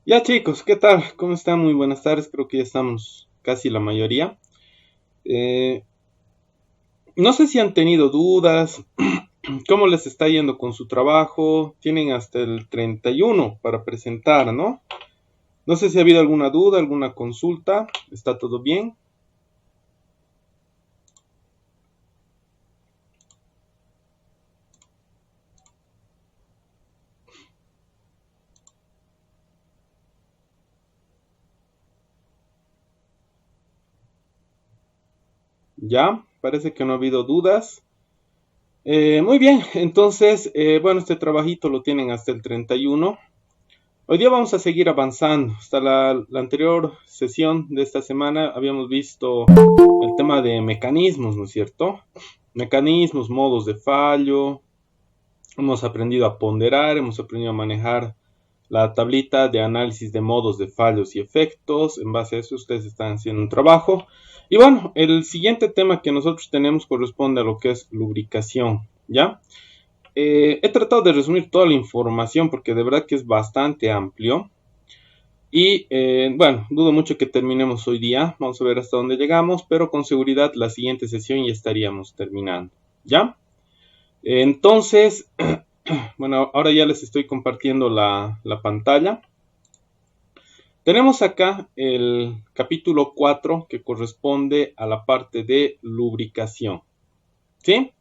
Ya chicos, ¿qué tal? ¿Cómo están? Muy buenas tardes, creo que ya estamos casi la mayoría. Eh, no sé si han tenido dudas, cómo les está yendo con su trabajo. Tienen hasta el 31 para presentar, ¿no? No sé si ha habido alguna duda, alguna consulta. ¿Está todo bien? Ya, parece que no ha habido dudas. Muy bien, entonces, bueno, este trabajito lo tienen hasta el 31. Hoy día vamos a seguir avanzando. Hasta la anterior sesión de esta semana habíamos visto el tema de mecanismos, ¿no es cierto? Mecanismos, modos de fallo. Hemos aprendido a ponderar, hemos aprendido a manejar la tablita de análisis de modos de fallos y efectos. En base a eso ustedes están haciendo un trabajo. Y bueno, el siguiente tema que nosotros tenemos corresponde a lo que es lubricación, ¿ya? He tratado de resumir toda la información porque de verdad que es bastante amplio. Y bueno, dudo mucho que terminemos hoy día. Vamos a ver hasta dónde llegamos, pero con seguridad la siguiente sesión ya estaríamos terminando. ¿Ya? Entonces, bueno, ahora ya les estoy compartiendo la pantalla. Tenemos acá el capítulo 4 que corresponde a la parte de lubricación. ¿Sí?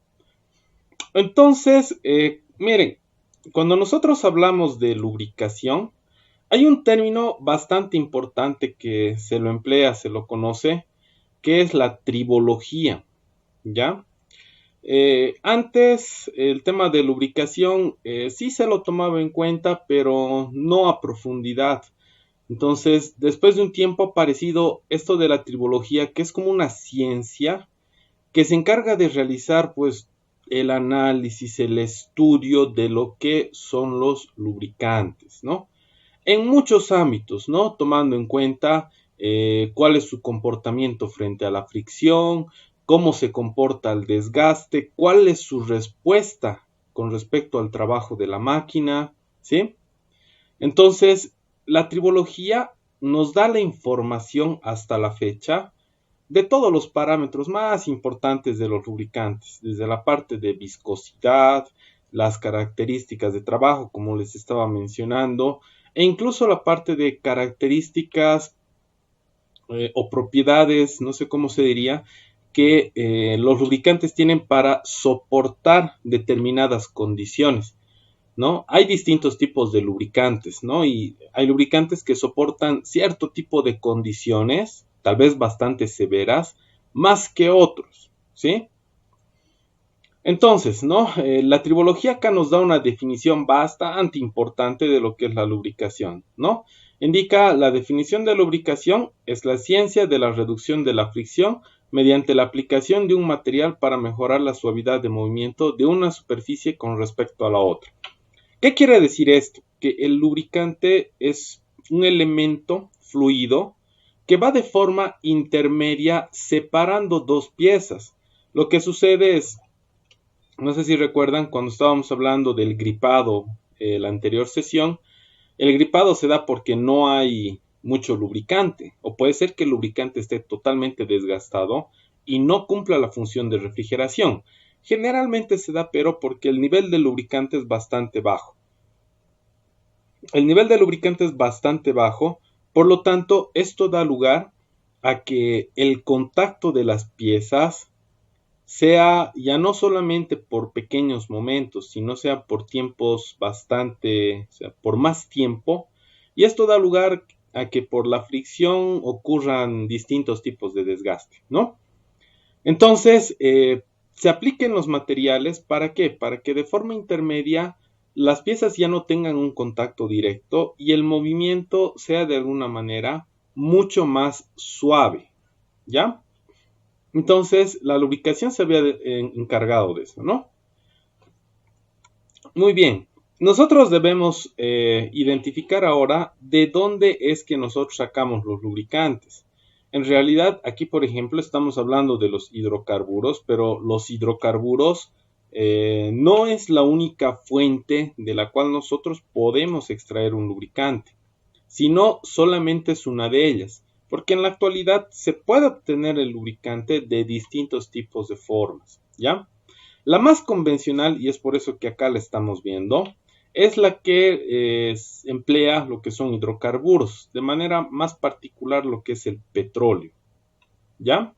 Entonces, miren, cuando nosotros hablamos de lubricación, hay un término bastante importante que se lo emplea, se lo conoce, que es la tribología, ¿ya? Antes el tema de lubricación sí se lo tomaba en cuenta, pero no a profundidad. Entonces, después de un tiempo ha aparecido esto de la tribología, que es como una ciencia que se encarga de realizar pues el análisis, el estudio de lo que son los lubricantes, ¿no? En muchos ámbitos, ¿no? Tomando en cuenta cuál es su comportamiento frente a la fricción, cómo se comporta el desgaste, cuál es su respuesta con respecto al trabajo de la máquina, ¿sí? Entonces, la tribología nos da la información hasta la fecha de todos los parámetros más importantes de los lubricantes, desde la parte de viscosidad, las características de trabajo, como les estaba mencionando, e incluso la parte de características o propiedades, no sé cómo se diría, que los lubricantes tienen para soportar determinadas condiciones. ¿No? Hay distintos tipos de lubricantes, ¿no? Y hay lubricantes que soportan cierto tipo de condiciones, tal vez bastante severas, más que otros, ¿sí? Entonces, ¿no? La tribología acá nos da una definición bastante importante de lo que es la lubricación, ¿no? Indica la definición de lubricación es la ciencia de la reducción de la fricción mediante la aplicación de un material para mejorar la suavidad de movimiento de una superficie con respecto a la otra. ¿Qué quiere decir esto? Que el lubricante es un elemento fluido que va de forma intermedia separando dos piezas. Lo que sucede es, no sé si recuerdan cuando estábamos hablando del gripado la anterior sesión, el gripado se da porque no hay mucho lubricante, o puede ser que el lubricante esté totalmente desgastado y no cumpla la función de refrigeración. Generalmente se da pero porque el nivel de lubricante es bastante bajo. El nivel de lubricante es bastante bajo, por lo tanto, esto da lugar a que el contacto de las piezas sea ya no solamente por pequeños momentos, sino sea por tiempos bastante, o sea, por más tiempo, y esto da lugar a que por la fricción ocurran distintos tipos de desgaste, ¿no? Entonces, se apliquen los materiales, ¿para qué? Para que de forma intermedia las piezas ya no tengan un contacto directo y el movimiento sea de alguna manera mucho más suave, ¿ya? Entonces, la lubricación se había encargado de eso, ¿no? Muy bien. Nosotros debemos identificar ahora de dónde es que nosotros sacamos los lubricantes. En realidad, aquí, por ejemplo, estamos hablando de los hidrocarburos, pero los hidrocarburos no es la única fuente de la cual nosotros podemos extraer un lubricante. sino solamente es una de ellas, porque en la actualidad se puede obtener el lubricante de distintos tipos de formas, ¿ya? La más convencional, y es por eso que acá la estamos viendo, es la que emplea lo que son hidrocarburos, de manera más particular lo que es el petróleo, ¿ya?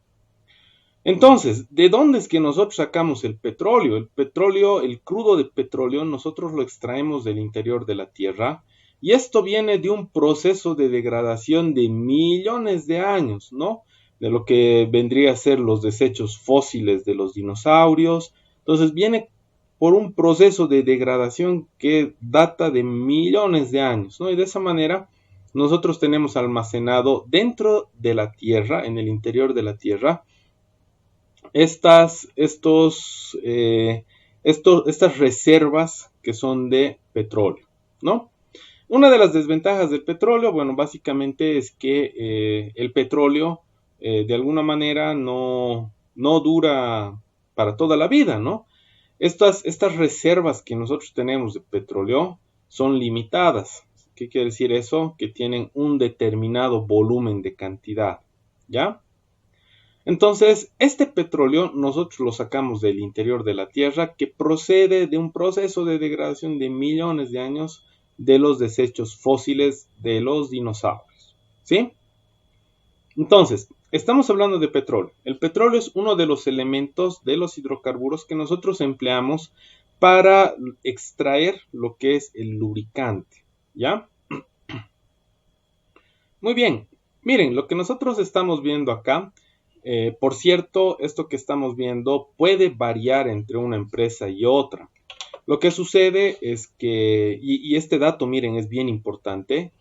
Entonces, ¿de dónde es que nosotros sacamos el petróleo? El petróleo, el crudo de petróleo, nosotros lo extraemos del interior de la tierra y esto viene de un proceso de degradación de millones de años, ¿no? De lo que vendría a ser los desechos fósiles de los dinosaurios. Entonces, viene por un proceso de degradación que data de millones de años, ¿no? Y de esa manera, nosotros tenemos almacenado dentro de la tierra, en el interior de la tierra, estas reservas que son de petróleo, ¿no? Una de las desventajas del petróleo, bueno, básicamente es que el petróleo de alguna manera no dura para toda la vida, ¿no? Estas reservas que nosotros tenemos de petróleo son limitadas. ¿Qué quiere decir eso? Que tienen un determinado volumen de cantidad, ¿ya? Entonces, este petróleo nosotros lo sacamos del interior de la Tierra que procede de un proceso de degradación de millones de años de los desechos fósiles de los dinosaurios, ¿sí? Entonces, estamos hablando de petróleo. El petróleo es uno de los elementos de los hidrocarburos que nosotros empleamos para extraer lo que es el lubricante, ¿ya? Muy bien, miren, lo que nosotros estamos viendo acá, por cierto, esto que estamos viendo puede variar entre una empresa y otra. Lo que sucede es que, y este dato, miren, es bien importante,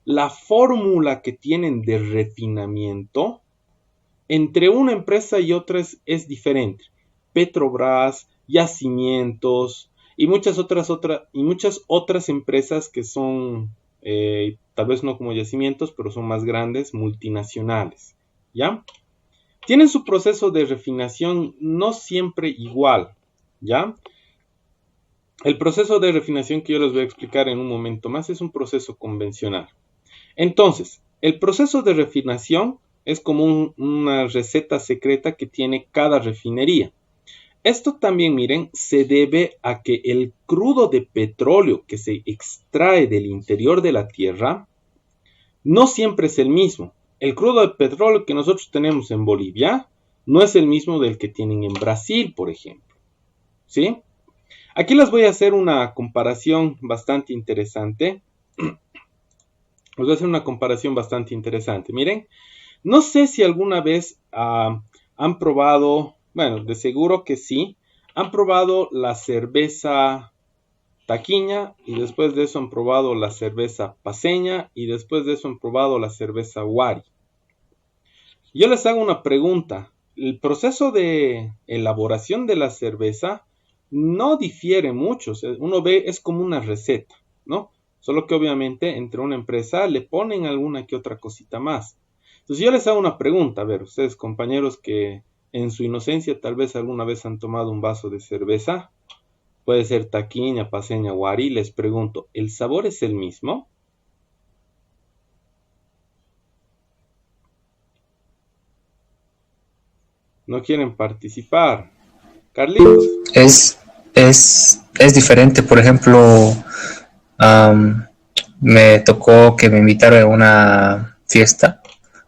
la fórmula que tienen de refinamiento entre una empresa y otra es diferente. Petrobras, Yacimientos y muchas otras empresas que son, tal vez no como Yacimientos, pero son más grandes, multinacionales, ¿ya? Tienen su proceso de refinación no siempre igual, ¿ya? El proceso de refinación que yo les voy a explicar en un momento más es un proceso convencional. Entonces, el proceso de refinación es como una receta secreta que tiene cada refinería. Esto también, miren, se debe a que el crudo de petróleo que se extrae del interior de la tierra no siempre es el mismo. El crudo de petróleo que nosotros tenemos en Bolivia no es el mismo del que tienen en Brasil, por ejemplo, ¿sí? Aquí les voy a hacer una comparación bastante interesante. Miren, no sé si alguna vez han probado, bueno, de seguro que sí, han probado la cerveza taquiña y después de eso han probado la cerveza paceña y después de eso han probado la cerveza Wari. Yo les hago una pregunta. El proceso de elaboración de la cerveza no difiere mucho. O sea, uno ve, es como una receta, ¿no? Solo que obviamente entre una empresa le ponen alguna que otra cosita más. Entonces yo les hago una pregunta, a ver, ustedes compañeros que en su inocencia tal vez alguna vez han tomado un vaso de cerveza, puede ser taquiña, paceña, Wari, les pregunto, ¿el sabor es el mismo? No quieren participar. Carlitos. Es diferente, por ejemplo, me tocó que me invitaron a una fiesta,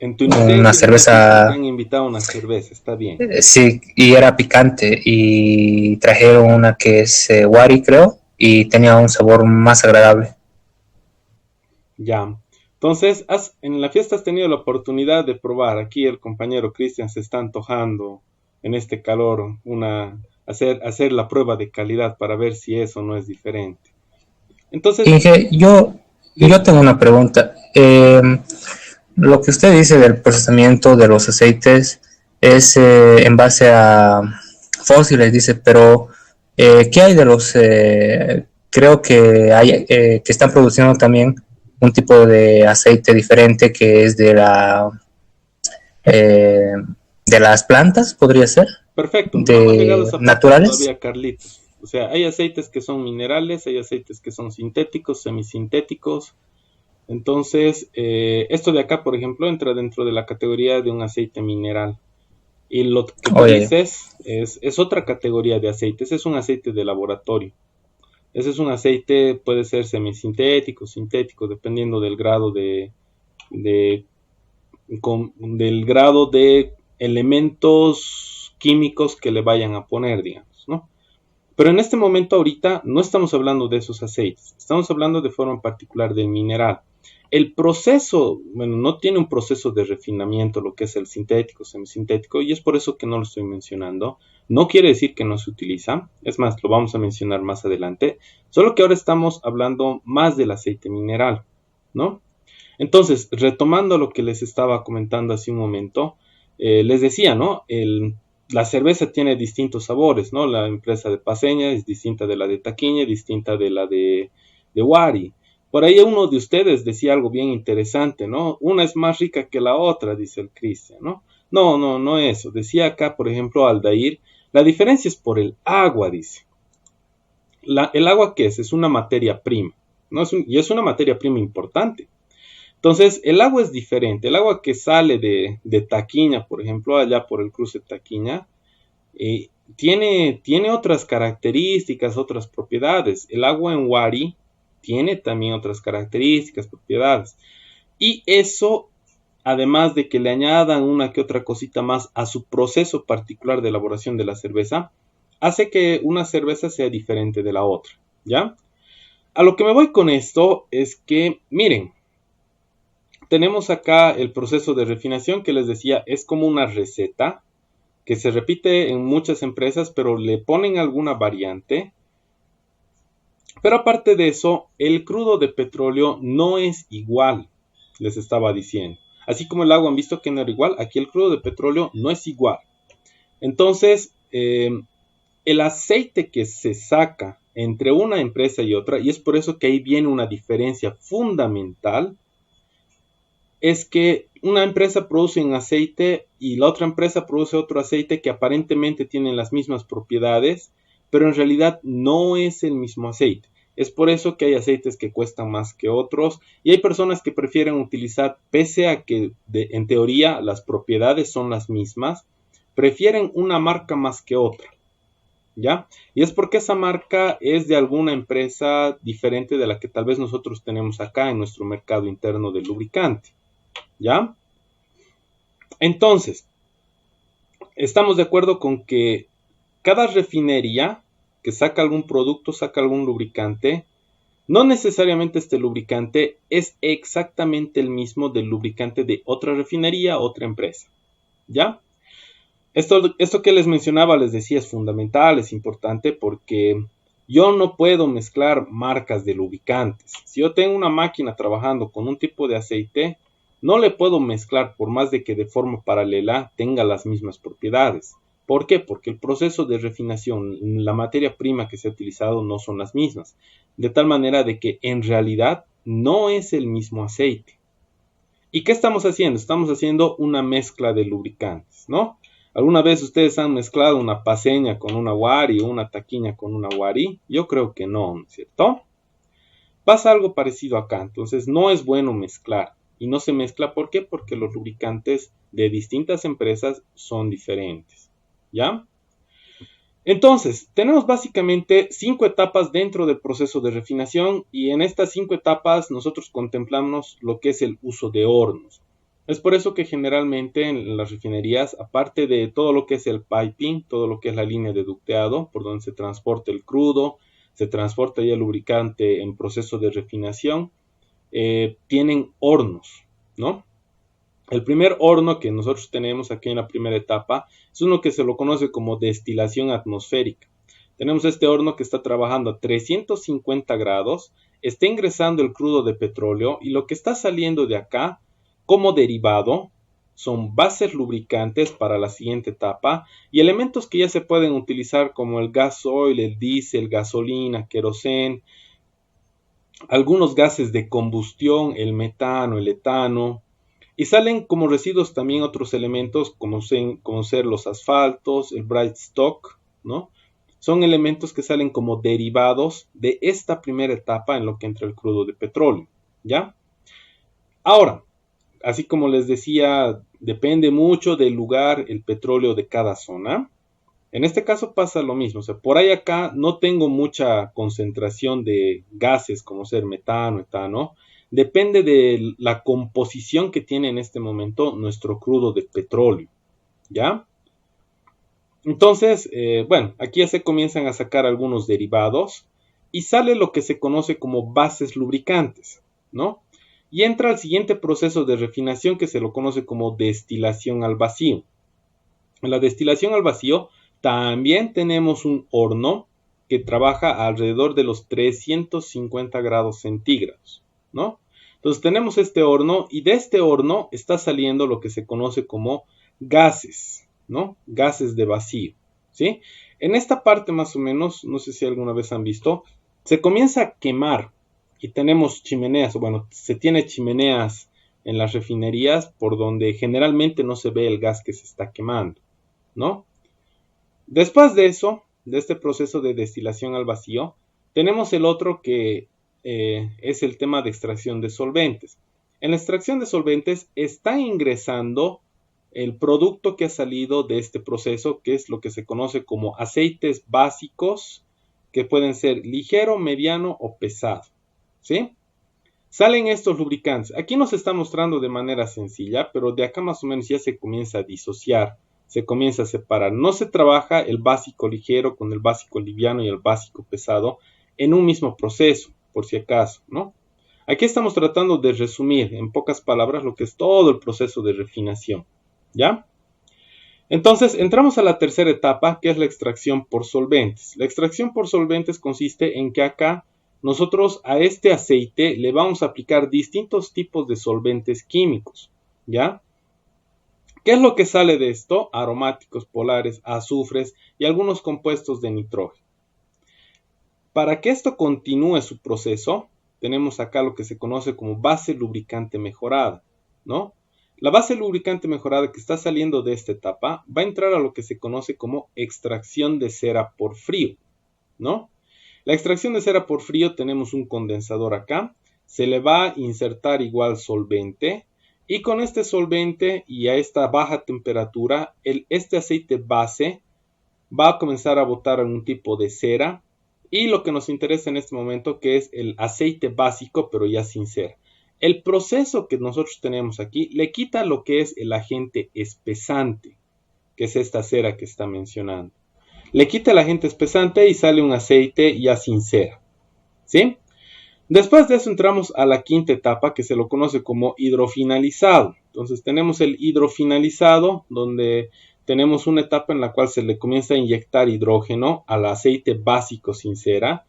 En tu inocencia, una cerveza, te han invitado a una cerveza, está bien. sí, y era picante, y trajeron una que es Wari, creo, y tenía un sabor más agradable. Ya. Entonces, en la fiesta has tenido la oportunidad de probar. Aquí el compañero Cristian se está antojando en este calor hacer la prueba de calidad para ver si eso no es diferente. Entonces, Inge, yo tengo una pregunta. Lo que usted dice del procesamiento de los aceites es en base a fósiles, dice, pero ¿qué hay de los? Creo que hay que están produciendo también un tipo de aceite diferente que es eh, de las plantas, podría ser, perfecto, no hemos llegado a de esa parte naturales. todavía, Carlitos. O sea, hay aceites que son minerales, hay aceites que son sintéticos, semisintéticos. Entonces, esto de acá, por ejemplo, entra dentro de la categoría de un aceite mineral. Y lo que tú dices es otra categoría de aceite. Ese es un aceite de laboratorio. Ese es un aceite, puede ser semisintético, sintético, dependiendo del grado del grado de elementos químicos que le vayan a poner, digamos, ¿no? Pero en este momento ahorita no estamos hablando de esos aceites, estamos hablando de forma particular del mineral. El proceso, bueno, no tiene un proceso de refinamiento lo que es el sintético, semisintético, y es por eso que no lo estoy mencionando. No quiere decir que no se utiliza, es más, lo vamos a mencionar más adelante, solo que ahora estamos hablando más del aceite mineral, ¿no? Entonces, retomando lo que les estaba comentando hace un momento, les decía, ¿no? La cerveza tiene distintos sabores, ¿no? La empresa de Paceña es distinta de la de Taquiña, distinta de la de Wari. Por ahí uno de ustedes decía algo bien interesante, ¿no? Una es más rica que la otra, dice el Cristian, ¿no? No eso. Decía acá, por ejemplo, Aldair, la diferencia es por el agua, dice. ¿El agua qué es? Es una materia prima, ¿no? Y es una materia prima importante. Entonces, el agua es diferente. El agua que sale de Taquiña, por ejemplo, allá por el cruce Taquiña, tiene otras características, otras propiedades. El agua en Wari tiene también otras características, propiedades. Y eso, además de que le añadan una que otra cosita más a su proceso particular de elaboración de la cerveza, hace que una cerveza sea diferente de la otra, ¿ya? A lo que me voy con esto es que, miren, tenemos acá el proceso de refinación que les decía, es como una receta que se repite en muchas empresas, pero le ponen alguna variante. Pero aparte de eso, el crudo de petróleo no es igual, les estaba diciendo. Así como el agua han visto que no era igual, aquí el crudo de petróleo no es igual. Entonces, el aceite que se saca entre una empresa y otra, y es por eso que ahí viene una diferencia fundamental, es que una empresa produce un aceite y la otra empresa produce otro aceite que aparentemente tienen las mismas propiedades, pero en realidad no es el mismo aceite. Es por eso que hay aceites que cuestan más que otros y hay personas que prefieren utilizar, pese a que en teoría las propiedades son las mismas, prefieren una marca más que otra, ¿ya? Y es porque esa marca es de alguna empresa diferente de la que tal vez nosotros tenemos acá en nuestro mercado interno de lubricante, ¿ya? Entonces, estamos de acuerdo con que cada refinería que saca algún producto, saca algún lubricante, no necesariamente este lubricante es exactamente el mismo del lubricante de otra refinería, otra empresa, ¿ya? Esto que les mencionaba, les decía, es fundamental, es importante porque yo no puedo mezclar marcas de lubricantes. Si yo tengo una máquina trabajando con un tipo de aceite, no le puedo mezclar por más de que de forma paralela tenga las mismas propiedades. ¿Por qué? Porque el proceso de refinación, la materia prima que se ha utilizado no son las mismas. De tal manera de que en realidad no es el mismo aceite. ¿Y qué estamos haciendo? Estamos haciendo una mezcla de lubricantes, ¿no? ¿Alguna vez ustedes han mezclado una paceña con una Wari o una taquiña con una Wari? Yo creo que no, ¿no es cierto? Pasa algo parecido acá, entonces no es bueno mezclar. Y no se mezcla, ¿por qué? Porque los lubricantes de distintas empresas son diferentes, ¿ya? Entonces, tenemos básicamente 5 etapas dentro del proceso de refinación y en estas 5 etapas nosotros contemplamos lo que es el uso de hornos. Es por eso que generalmente en las refinerías, aparte de todo lo que es el piping, todo lo que es la línea de ducteado, por donde se transporta el crudo, se transporta ya el lubricante en proceso de refinación, tienen hornos, ¿no? El primer horno que nosotros tenemos aquí en la primera etapa es uno que se lo conoce como destilación atmosférica. Tenemos este horno que está trabajando a 350 grados, está ingresando el crudo de petróleo y lo que está saliendo de acá como derivado son bases lubricantes para la siguiente etapa y elementos que ya se pueden utilizar como el gasoil, el diésel, gasolina, queroseno, algunos gases de combustión, el metano, el etano, y salen como residuos también otros elementos como ser los asfaltos, el bright stock, ¿no? Son elementos que salen como derivados de esta primera etapa en lo que entra el crudo de petróleo, ¿ya? Ahora, así como les decía, depende mucho del lugar, el petróleo de cada zona. En este caso pasa lo mismo, o sea, por ahí acá no tengo mucha concentración de gases como ser metano, etano. Depende de la composición que tiene en este momento nuestro crudo de petróleo, ¿ya? Entonces, bueno, aquí ya se comienzan a sacar algunos derivados y sale lo que se conoce como bases lubricantes, ¿no? Y entra al siguiente proceso de refinación que se lo conoce como destilación al vacío. En la destilación al vacío también tenemos un horno que trabaja alrededor de los 350 grados centígrados, ¿no? Entonces tenemos este horno y de este horno está saliendo lo que se conoce como gases, ¿no? Gases de vacío, ¿sí? En esta parte más o menos, no sé si alguna vez han visto, se comienza a quemar y tenemos chimeneas, bueno, se tiene chimeneas en las refinerías por donde generalmente no se ve el gas que se está quemando, ¿no? Después de eso, de este proceso de destilación al vacío, tenemos el otro que es el tema de extracción de solventes. En la extracción de solventes está ingresando el producto que ha salido de este proceso, que es lo que se conoce como aceites básicos, que pueden ser ligero, mediano o pesado, ¿sí? Salen estos lubricantes. Aquí nos está mostrando de manera sencilla, pero de acá más o menos ya se comienza a disociar, se comienza a separar. No se trabaja el básico ligero con el básico liviano y el básico pesado en un mismo proceso, por si acaso, ¿no? Aquí estamos tratando de resumir en pocas palabras lo que es todo el proceso de refinación, ¿ya? Entonces, entramos a la tercera etapa, que es la extracción por solventes. La extracción por solventes consiste en que acá nosotros a este aceite le vamos a aplicar distintos tipos de solventes químicos, ¿ya? ¿Qué es lo que sale de esto? Aromáticos, polares, azufres y algunos compuestos de nitrógeno. Para que esto continúe su proceso, tenemos acá lo que se conoce como base lubricante mejorada, ¿no? La base lubricante mejorada que está saliendo de esta etapa va a entrar a lo que se conoce como extracción de cera por frío, ¿no? La extracción de cera por frío tenemos un condensador acá, se le va a insertar igual solvente y con este solvente y a esta baja temperatura, este aceite base va a comenzar a botar algún tipo de cera y lo que nos interesa en este momento que es el aceite básico pero ya sin cera. El proceso que nosotros tenemos aquí le quita lo que es el agente espesante, que es esta cera que está mencionando. Le quita el agente espesante y sale un aceite ya sin cera, ¿sí? Después de eso entramos a la quinta etapa que se lo conoce como hidrofinalizado. Entonces tenemos el hidrofinalizado donde tenemos una etapa en la cual se le comienza a inyectar hidrógeno al aceite básico sin cera.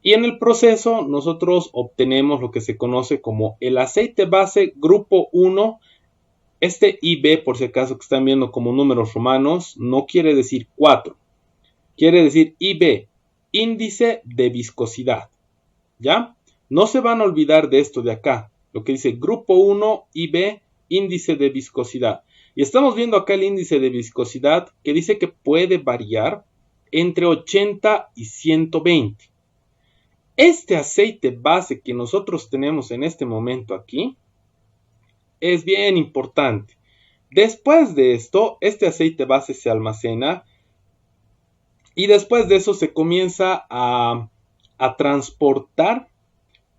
Y en el proceso nosotros obtenemos lo que se conoce como el aceite base grupo 1. Este IB, por si acaso que están viendo como números romanos, no quiere decir 4. Quiere decir IB, índice de viscosidad. ¿Ya? No se van a olvidar de esto de acá. Lo que dice grupo 1 IB, índice de viscosidad. Y estamos viendo acá el índice de viscosidad que dice que puede variar entre 80 y 120. Este aceite base que nosotros tenemos en este momento aquí es bien importante. Después de esto, este aceite base se almacena y después de eso se comienza a transportar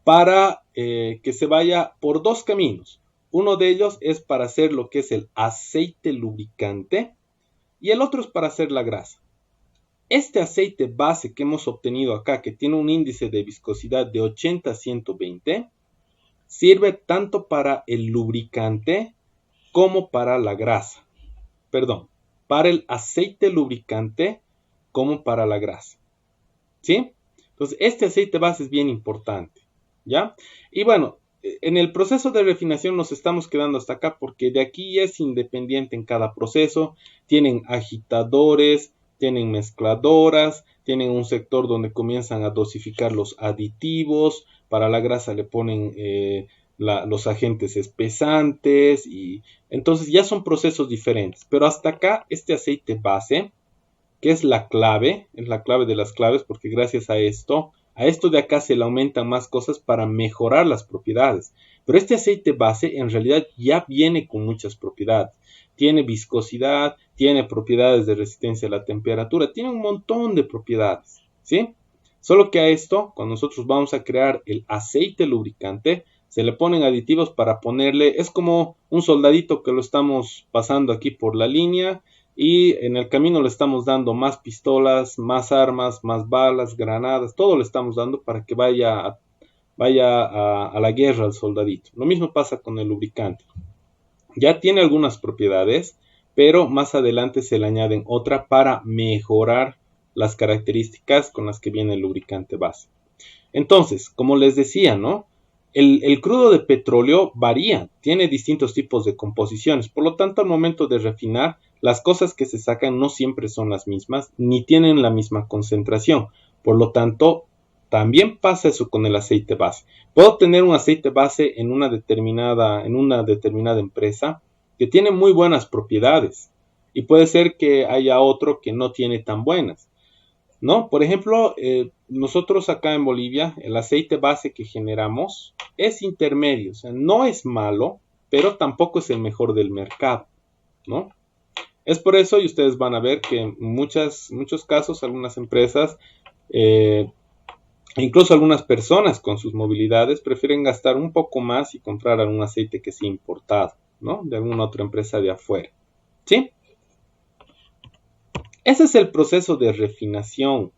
para que se vaya por dos caminos. Uno de ellos es para hacer lo que es el aceite lubricante y el otro es para hacer la grasa. Este aceite base que hemos obtenido acá, que tiene un índice de viscosidad de 80 a 120, sirve tanto para el lubricante como para la grasa. Perdón, para el aceite lubricante como para la grasa. ¿Sí? Entonces, este aceite base es bien importante. ¿Ya? Y bueno, en el proceso de refinación nos estamos quedando hasta acá porque de aquí es independiente en cada proceso. Tienen agitadores, tienen mezcladoras, tienen un sector donde comienzan a dosificar los aditivos. Para la grasa le ponen los agentes espesantes y entonces ya son procesos diferentes. Pero hasta acá este aceite base, que es la clave de las claves porque gracias a esto de acá se le aumentan más cosas para mejorar las propiedades. Pero este aceite base en realidad ya viene con muchas propiedades. Tiene viscosidad, tiene propiedades de resistencia a la temperatura, tiene un montón de propiedades, ¿sí? Solo que a esto, cuando nosotros vamos a crear el aceite lubricante, se le ponen aditivos para ponerle, es como un soldadito que lo estamos pasando aquí por la línea y en el camino le estamos dando más pistolas, más armas, más balas, granadas, todo le estamos dando para que vaya a la guerra al soldadito. Lo mismo pasa con el lubricante. Ya tiene algunas propiedades, pero más adelante se le añaden otra para mejorar las características con las que viene el lubricante base. Entonces, como les decía, ¿no? El crudo de petróleo varía, tiene distintos tipos de composiciones, por lo tanto al momento de refinar, las cosas que se sacan no siempre son las mismas, ni tienen la misma concentración, por lo tanto también pasa eso con el aceite base. Puedo tener un aceite base en una determinada empresa que tiene muy buenas propiedades y puede ser que haya otro que no tiene tan buenas, ¿no? Por ejemplo, nosotros acá en Bolivia, el aceite base que generamos es intermedio, o sea, no es malo, pero tampoco es el mejor del mercado, ¿no? Es por eso, y ustedes van a ver que en muchos casos, algunas empresas, incluso algunas personas con sus movilidades, prefieren gastar un poco más y comprar algún aceite que sea importado, ¿no? De alguna otra empresa de afuera, ¿sí? Ese es el proceso de refinación.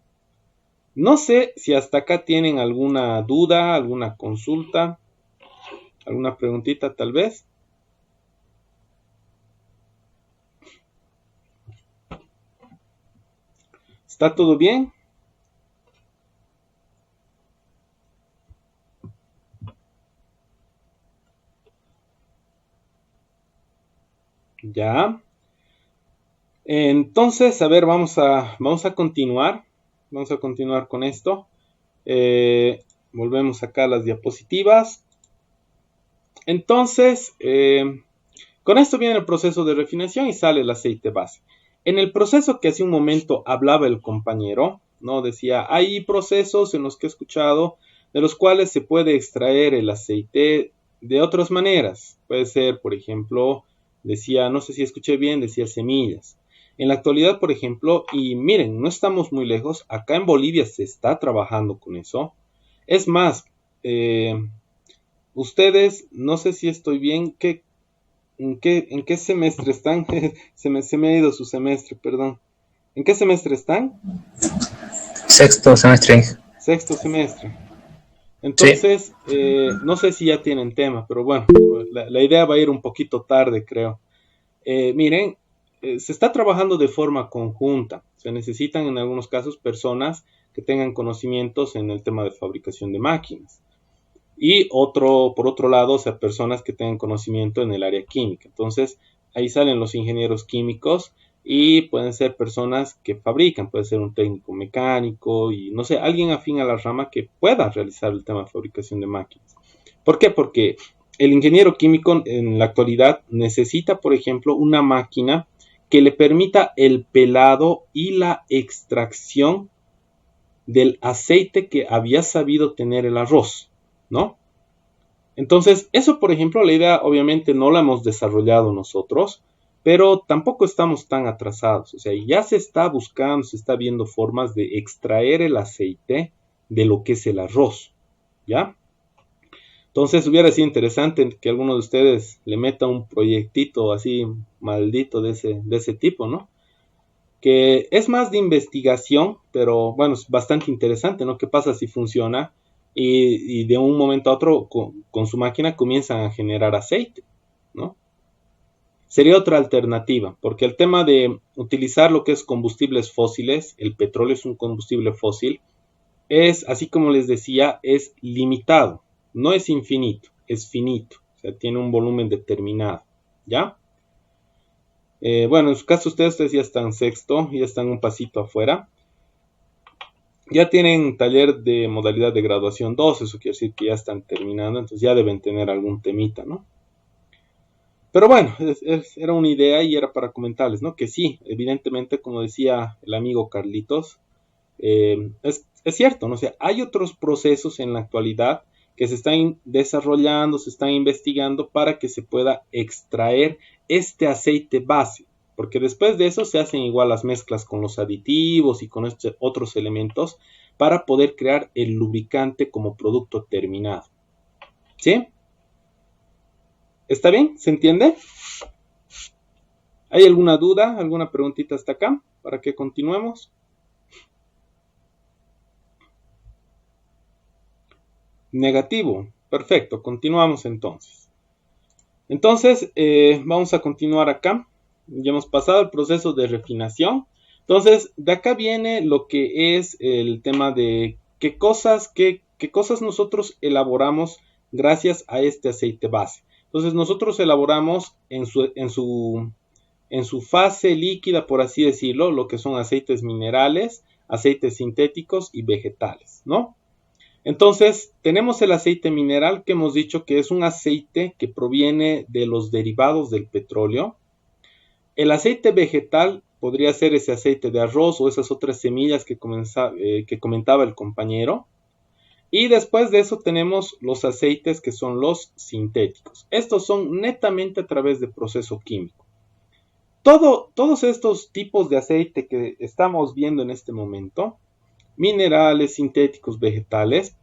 No sé si hasta acá tienen alguna duda, alguna consulta, alguna preguntita tal vez. ¿Está todo bien? Ya. Entonces, a ver, vamos a continuar. Vamos a continuar con esto. Volvemos acá a las diapositivas. Entonces, con esto viene el proceso de refinación y sale el aceite base. En el proceso que hace un momento hablaba el compañero, ¿no? Decía, hay procesos en los que he escuchado de los cuales se puede extraer el aceite de otras maneras. Puede ser, por ejemplo, decía, no sé si escuché bien, decía semillas. En la actualidad, por ejemplo, y miren, no estamos muy lejos, acá en Bolivia se está trabajando con eso. Es más, ustedes, no sé si estoy bien, ¿en qué semestre están? se me ha ido su semestre, perdón. ¿En qué semestre están? Sexto semestre. Sexto semestre. Entonces, sí. No sé si ya tienen tema, pero bueno, la idea va a ir un poquito tarde, creo. Miren, se está trabajando de forma conjunta. Se necesitan en algunos casos personas que tengan conocimientos en el tema de fabricación de máquinas. Y por otro lado, o sea, personas que tengan conocimiento en el área química. Entonces, ahí salen los ingenieros químicos y pueden ser personas que fabrican, puede ser un técnico mecánico y no sé, alguien afín a la rama que pueda realizar el tema de fabricación de máquinas. ¿Por qué? Porque el ingeniero químico en la actualidad necesita, por ejemplo, una máquina que le permita el pelado y la extracción del aceite que había sabido tener el arroz, ¿no? Entonces, eso, por ejemplo, la idea obviamente no la hemos desarrollado nosotros, pero tampoco estamos tan atrasados. O sea, ya se está buscando, se está viendo formas de extraer el aceite de lo que es el arroz, ¿ya? Entonces, hubiera sido interesante que alguno de ustedes le meta un proyectito así maldito de ese tipo, ¿no? Que es más de investigación, pero bueno, es bastante interesante, ¿no? ¿Qué pasa si funciona? Y de un momento a otro con su máquina comienzan a generar aceite, ¿no? Sería otra alternativa, porque el tema de utilizar lo que es combustibles fósiles, el petróleo es un combustible fósil, es, así como les decía, es limitado, no es infinito, es finito, o sea, tiene un volumen determinado, ¿ya? Bueno, en su caso ustedes ya están sexto, ya están un pasito afuera. Ya tienen taller de modalidad de graduación 2, eso quiere decir que ya están terminando, entonces ya deben tener algún temita, ¿no? Pero bueno, era una idea y era para comentarles, ¿no? Que sí, evidentemente, como decía el amigo Carlitos, es cierto, ¿no? O sea, hay otros procesos en la actualidad que se están desarrollando, se están investigando para que se pueda extraer este aceite base, porque después de eso se hacen igual las mezclas con los aditivos y con estos otros elementos para poder crear el lubricante como producto terminado. ¿Sí? ¿Está bien? ¿Se entiende? ¿Hay alguna duda, alguna preguntita hasta acá para que continuemos? Negativo. Perfecto, continuamos entonces. Entonces, vamos a continuar acá. Ya hemos pasado el proceso de refinación. Entonces, de acá viene lo que es el tema de qué cosas nosotros elaboramos gracias a este aceite base. Entonces, nosotros elaboramos en su fase líquida, por así decirlo, lo que son aceites minerales, aceites sintéticos y vegetales, ¿no? Entonces, tenemos el aceite mineral que hemos dicho que es un aceite que proviene de los derivados del petróleo. El aceite vegetal podría ser ese aceite de arroz o esas otras semillas que comentaba el compañero. Y después de eso tenemos los aceites que son los sintéticos. Estos son netamente a través de proceso químico. Todos estos tipos de aceite que estamos viendo en este momento, minerales, sintéticos, vegetales,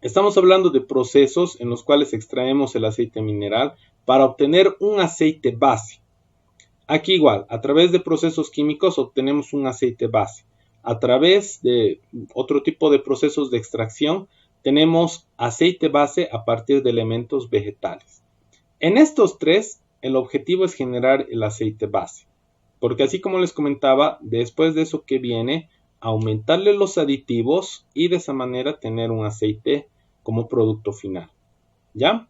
estamos hablando de procesos en los cuales extraemos el aceite mineral para obtener un aceite base. Aquí igual, a través de procesos químicos obtenemos un aceite base. A través de otro tipo de procesos de extracción tenemos aceite base a partir de elementos vegetales. En estos tres, el objetivo es generar el aceite base. Porque así como les comentaba, después de eso que viene, aumentarle los aditivos y de esa manera tener un aceite como producto final. ¿Ya?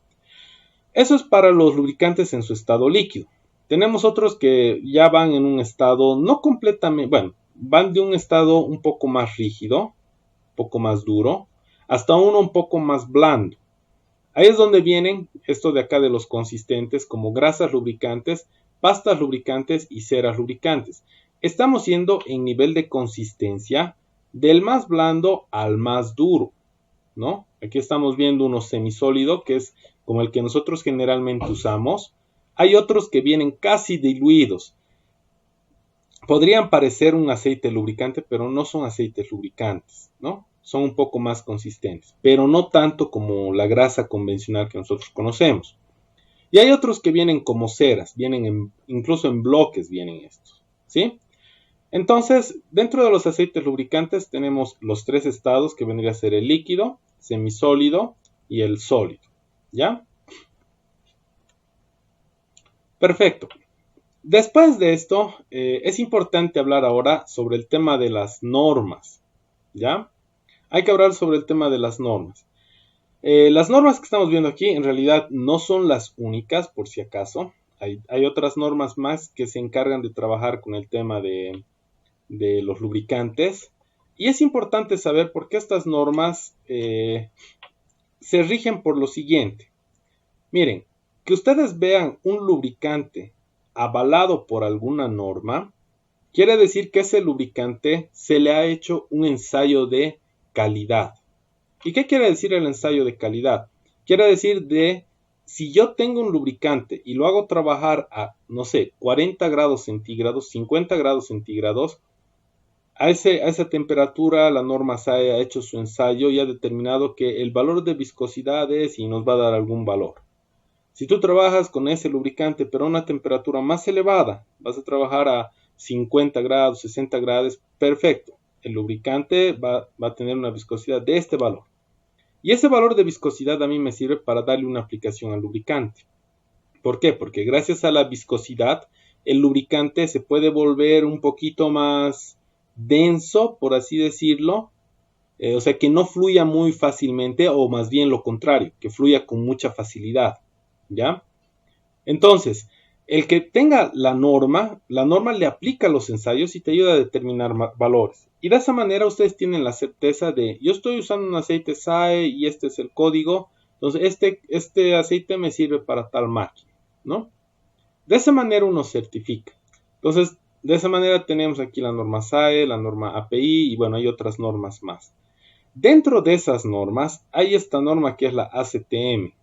Eso es para los lubricantes en su estado líquido. Tenemos otros que ya van en un estado no completamente, bueno, van de un estado un poco más rígido, un poco más duro, hasta uno un poco más blando. Ahí es donde vienen esto de acá de los consistentes como grasas lubricantes, pastas lubricantes y ceras lubricantes. Estamos yendo en nivel de consistencia del más blando al más duro, ¿no? Aquí estamos viendo uno semisólido que es como el que nosotros generalmente usamos. Hay otros que vienen casi diluidos. Podrían parecer un aceite lubricante, pero no son aceites lubricantes, ¿no? Son un poco más consistentes, pero no tanto como la grasa convencional que nosotros conocemos. Y hay otros que vienen como ceras, incluso en bloques vienen estos, ¿sí? Entonces, dentro de los aceites lubricantes tenemos los tres estados que vendría a ser el líquido, semisólido y el sólido, ¿ya? Perfecto. Después de esto, es importante hablar ahora sobre el tema de las normas, ¿ya? Hay que hablar sobre el tema de las normas. Las normas que estamos viendo aquí en realidad no son las únicas, por si acaso. Hay otras normas más que se encargan de trabajar con el tema de los lubricantes. Y es importante saber por qué estas normas se rigen por lo siguiente. Miren, que ustedes vean un lubricante avalado por alguna norma, quiere decir que ese lubricante se le ha hecho un ensayo de calidad. ¿Y qué quiere decir el ensayo de calidad? Quiere decir de si yo tengo un lubricante y lo hago trabajar a, no sé, 40 grados centígrados, 50 grados centígrados, a esa temperatura la norma SAE ha hecho su ensayo y ha determinado que el valor de viscosidad es y nos va a dar algún valor. Si tú trabajas con ese lubricante pero a una temperatura más elevada, vas a trabajar a 50 grados, 60 grados, perfecto. El lubricante va a tener una viscosidad de este valor. Y ese valor de viscosidad a mí me sirve para darle una aplicación al lubricante. ¿Por qué? Porque gracias a la viscosidad, el lubricante se puede volver un poquito más denso, por así decirlo. O sea, que no fluya muy fácilmente, o más bien lo contrario, que fluya con mucha facilidad. ¿Ya? Entonces, el que tenga la norma le aplica los ensayos y te ayuda a determinar valores. Y de esa manera ustedes tienen la certeza de, yo estoy usando un aceite SAE y este es el código, entonces este aceite me sirve para tal máquina, ¿no? De esa manera uno certifica. Entonces, de esa manera tenemos aquí la norma SAE, la norma API y bueno, hay otras normas más. Dentro de esas normas hay esta norma que es la ACTM.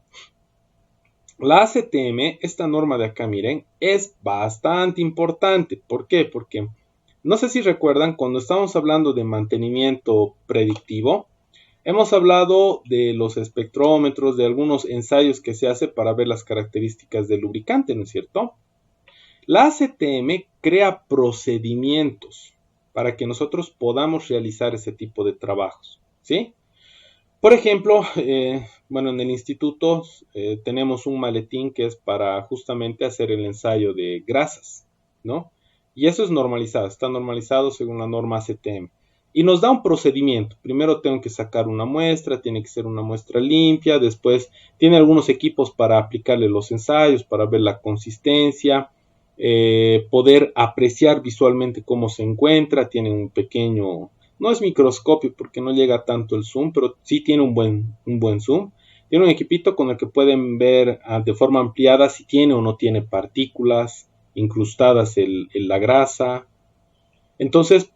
La ACTM, esta norma de acá, miren, es bastante importante. ¿Por qué? Porque no sé si recuerdan, cuando estamos hablando de mantenimiento predictivo, hemos hablado de los espectrómetros, de algunos ensayos que se hace para ver las características del lubricante, ¿no es cierto? La ACTM crea procedimientos para que nosotros podamos realizar ese tipo de trabajos, ¿sí? Por ejemplo, bueno, en el instituto tenemos un maletín que es para justamente hacer el ensayo de grasas, ¿no? Y eso es normalizado, está normalizado según la norma ACTM. Y nos da un procedimiento. Primero tengo que sacar una muestra, tiene que ser una muestra limpia, después tiene algunos equipos para aplicarle los ensayos, para ver la consistencia, poder apreciar visualmente cómo se encuentra, tiene un pequeño, no es microscopio porque no llega tanto el zoom, pero sí tiene un buen zoom. Tiene un equipito con el que pueden ver de forma ampliada si tiene o no tiene partículas incrustadas en la grasa. Entonces,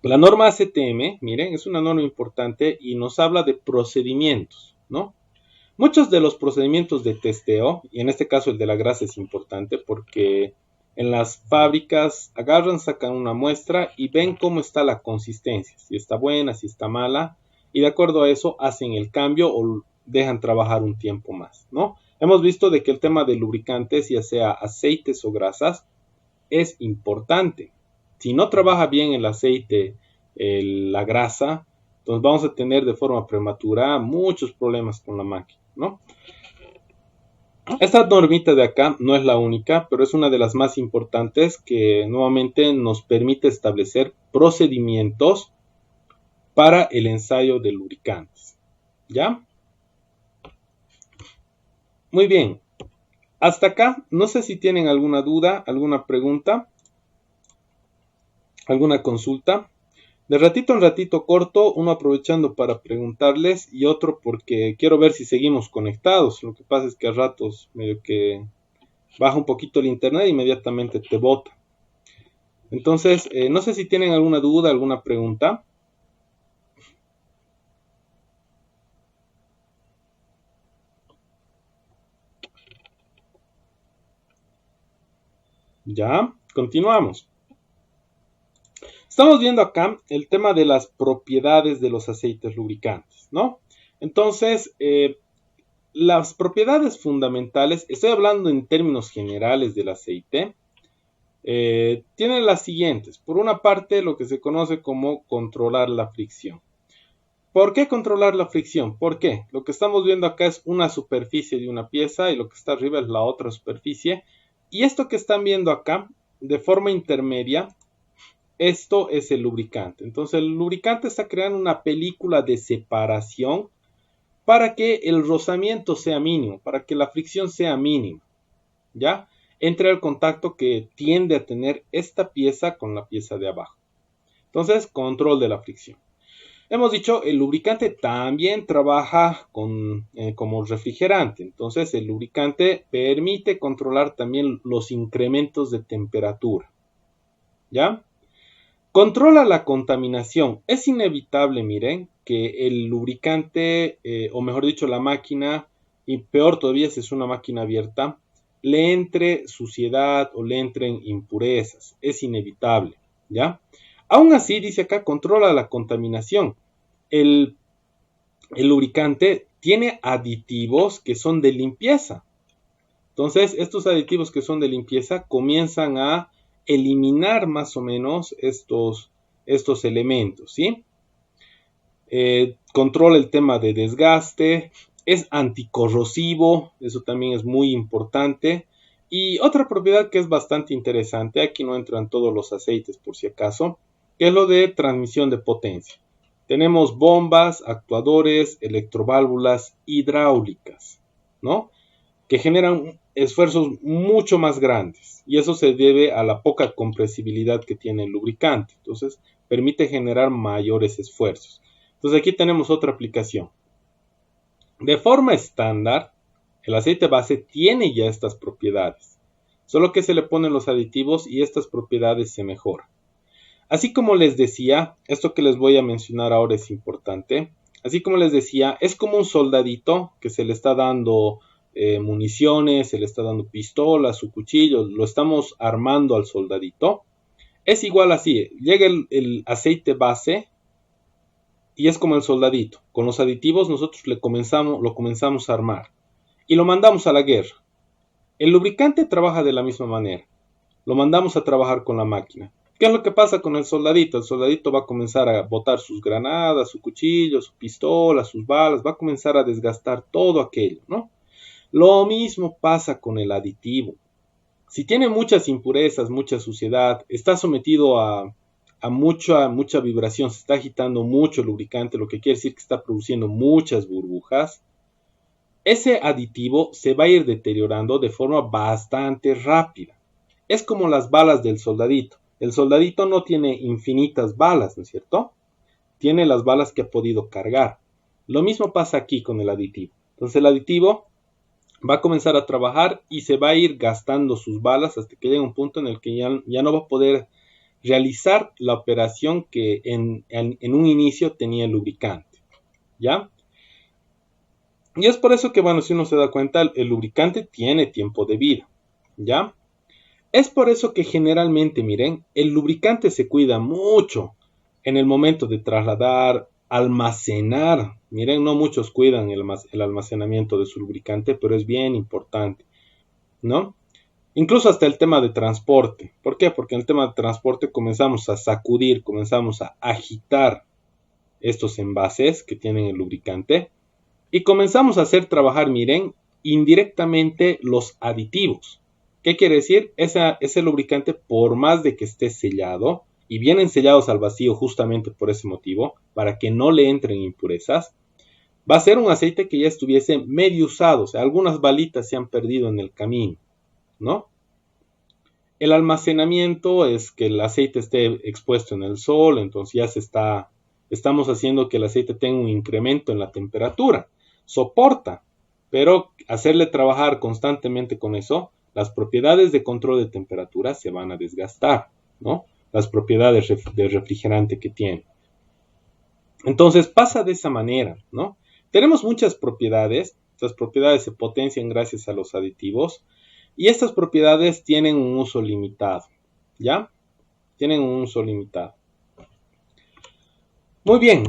la norma ACTM, miren, es una norma importante y nos habla de procedimientos, ¿no? Muchos de los procedimientos de testeo, y en este caso el de la grasa es importante porque en las fábricas agarran, sacan una muestra y ven cómo está la consistencia, si está buena, si está mala, y de acuerdo a eso hacen el cambio o dejan trabajar un tiempo más, ¿no? Hemos visto de que el tema de lubricantes, ya sea aceites o grasas, es importante. Si no trabaja bien el aceite, la grasa, entonces vamos a tener de forma prematura muchos problemas con la máquina, ¿no? Esta normita de acá no es la única, pero es una de las más importantes que nuevamente nos permite establecer procedimientos para el ensayo de lubricantes. ¿Ya? Muy bien. Hasta acá, no sé si tienen alguna duda, alguna pregunta, alguna consulta. De ratito en ratito corto, uno aprovechando para preguntarles y otro porque quiero ver si seguimos conectados. Lo que pasa es que a ratos medio que baja un poquito el internet e inmediatamente te bota. Entonces, no sé si tienen alguna duda, alguna pregunta. Ya, continuamos. Estamos viendo acá el tema de las propiedades de los aceites lubricantes, ¿no? Entonces, las propiedades fundamentales, estoy hablando en términos generales del aceite, tienen las siguientes. Por una parte, lo que se conoce como controlar la fricción. ¿Por qué controlar la fricción? ¿Por qué? Lo que estamos viendo acá es una superficie de una pieza y lo que está arriba es la otra superficie. Y esto que están viendo acá, de forma intermedia, esto es el lubricante. Entonces el lubricante está creando una película de separación para que el rozamiento sea mínimo, para que la fricción sea mínima, ¿ya? Entre el contacto que tiende a tener esta pieza con la pieza de abajo. Entonces, control de la fricción. Hemos dicho, el lubricante también trabaja como refrigerante. Entonces, el lubricante permite controlar también los incrementos de temperatura, ¿ya? Controla la contaminación. Es inevitable, miren, que el lubricante, o mejor dicho, la máquina, y peor todavía si es una máquina abierta, le entre suciedad o le entren impurezas. Es inevitable, ¿ya? Aún así, dice acá, controla la contaminación. El lubricante tiene aditivos que son de limpieza. Entonces, estos aditivos que son de limpieza comienzan a eliminar más o menos estos elementos, ¿sí? Controla el tema de desgaste, es anticorrosivo, eso también es muy importante. Y otra propiedad que es bastante interesante, aquí no entran todos los aceites por si acaso, que es lo de transmisión de potencia. Tenemos bombas, actuadores, electroválvulas hidráulicas, ¿no? Que generan esfuerzos mucho más grandes y eso se debe a la poca compresibilidad que tiene el lubricante. Entonces, permite generar mayores esfuerzos. Entonces, aquí tenemos otra aplicación. De forma estándar, el aceite base tiene ya estas propiedades, solo que se le ponen los aditivos y estas propiedades se mejoran. Así como les decía, esto que les voy a mencionar ahora es importante. Así como les decía, es como un soldadito que se le está dando municiones, se le está dando pistolas, su cuchillo, lo estamos armando al soldadito. Es igual así, llega el aceite base y es como el soldadito. Con los aditivos nosotros lo comenzamos a armar y lo mandamos a la guerra. El lubricante trabaja de la misma manera. Lo mandamos a trabajar con la máquina. ¿Qué es lo que pasa con el soldadito? El soldadito va a comenzar a botar sus granadas, su cuchillo, su pistola, sus balas, va a comenzar a desgastar todo aquello, ¿no? Lo mismo pasa con el aditivo. Si tiene muchas impurezas, mucha suciedad, está sometido a mucha vibración, se está agitando mucho el lubricante, lo que quiere decir que está produciendo muchas burbujas, ese aditivo se va a ir deteriorando de forma bastante rápida. Es como las balas del soldadito. El soldadito no tiene infinitas balas, ¿no es cierto? Tiene las balas que ha podido cargar. Lo mismo pasa aquí con el aditivo. Entonces el aditivo va a comenzar a trabajar y se va a ir gastando sus balas hasta que llegue un punto en el que ya no va a poder realizar la operación que en un inicio tenía el lubricante. ¿Ya? Y es por eso que, bueno, si uno se da cuenta, el lubricante tiene tiempo de vida. ¿Ya? Es por eso que generalmente, miren, el lubricante se cuida mucho en el momento de trasladar, almacenar. Miren, no muchos cuidan el almacenamiento de su lubricante, pero es bien importante, ¿no? Incluso hasta el tema de transporte. ¿Por qué? Porque en el tema de transporte comenzamos a sacudir, comenzamos a agitar estos envases que tienen el lubricante y comenzamos a hacer trabajar, miren, indirectamente los aditivos. ¿Qué quiere decir? Ese lubricante, por más de que esté sellado, y vienen sellados al vacío justamente por ese motivo, para que no le entren impurezas, va a ser un aceite que ya estuviese medio usado, o sea, algunas balitas se han perdido en el camino, ¿no? El almacenamiento es que el aceite esté expuesto en el sol, entonces ya estamos haciendo que el aceite tenga un incremento en la temperatura, soporta, pero hacerle trabajar constantemente con eso, las propiedades de control de temperatura se van a desgastar, ¿no? Las propiedades de refrigerante que tiene. Entonces pasa de esa manera, ¿no? Tenemos muchas propiedades, estas propiedades se potencian gracias a los aditivos y estas propiedades tienen un uso limitado, ¿ya? Tienen un uso limitado. Muy bien,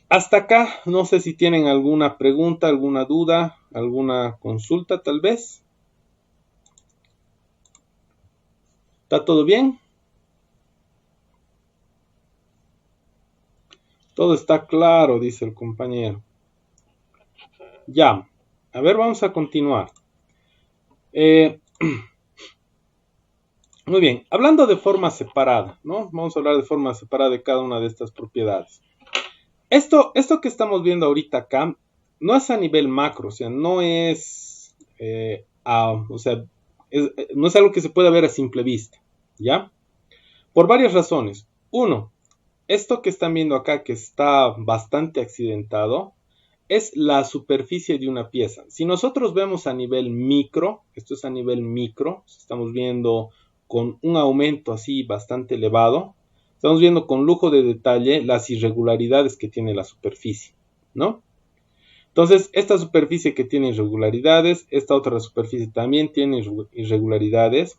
hasta acá no sé si tienen alguna pregunta, alguna duda, alguna consulta tal vez. ¿Está todo bien? Todo está claro, dice el compañero. Ya, a ver, vamos a continuar. Muy bien, hablando de forma separada, ¿no? Vamos a hablar de forma separada de cada una de estas propiedades. Esto que estamos viendo ahorita acá no es a nivel macro, o sea, no es, no es algo que se pueda ver a simple vista, ¿ya? Por varias razones. Uno, esto que están viendo acá, que está bastante accidentado, es la superficie de una pieza. Si nosotros vemos a nivel micro, esto es a nivel micro, estamos viendo con un aumento así bastante elevado, estamos viendo con lujo de detalle las irregularidades que tiene la superficie, ¿no? Entonces, esta superficie que tiene irregularidades, esta otra superficie también tiene irregularidades.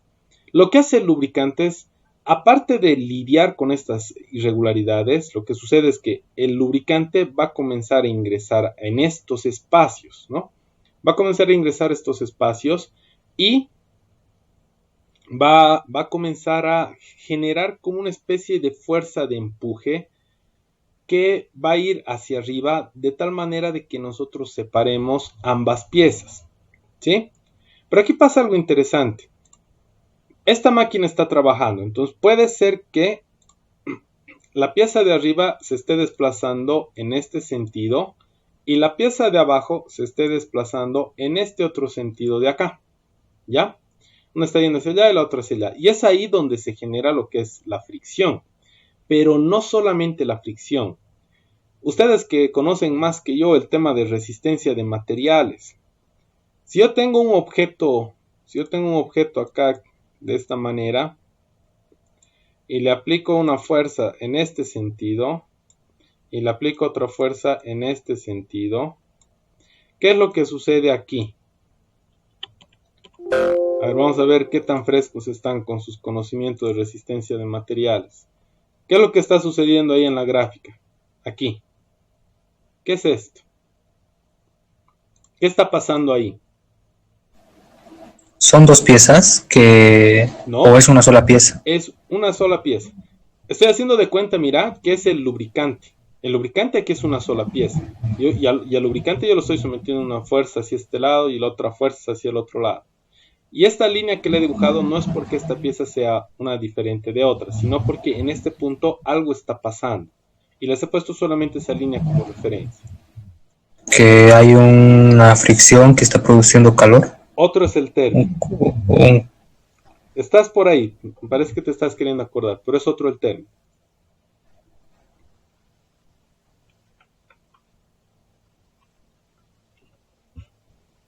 Lo que hace el lubricante es, aparte de lidiar con estas irregularidades, lo que sucede es que el lubricante va a comenzar a ingresar en estos espacios, ¿no? Va a comenzar a ingresar a estos espacios y va a comenzar a generar como una especie de fuerza de empuje que va a ir hacia arriba de tal manera de que nosotros separemos ambas piezas, ¿sí? Pero aquí pasa algo interesante. Esta máquina está trabajando, entonces puede ser que la pieza de arriba se esté desplazando en este sentido y la pieza de abajo se esté desplazando en este otro sentido de acá, ¿ya? Una está yendo hacia allá y la otra hacia allá. Y es ahí donde se genera lo que es la fricción. Pero no solamente la fricción. Ustedes que conocen más que yo el tema de resistencia de materiales. Si yo tengo un objeto acá de esta manera, y le aplico una fuerza en este sentido y le aplico otra fuerza en este sentido, ¿qué es lo que sucede aquí? A ver, vamos a ver qué tan frescos están con sus conocimientos de resistencia de materiales. ¿Qué es lo que está sucediendo ahí en la gráfica? Aquí. ¿Qué es esto? ¿Qué está pasando ahí? ¿Son dos piezas que... No, o es una sola pieza? es una sola pieza. Estoy haciendo de cuenta, mira, que es el lubricante. El lubricante aquí es una sola pieza. Y al lubricante yo lo estoy sometiendo a una fuerza hacia este lado y la otra fuerza hacia el otro lado. Y esta línea que le he dibujado no es porque esta pieza sea una diferente de otra, sino porque en este punto algo está pasando. Y les he puesto solamente esa línea como referencia. Que hay una fricción que está produciendo calor. Otro es el término. Estás por ahí, me parece que te estás queriendo acordar, pero es otro el término.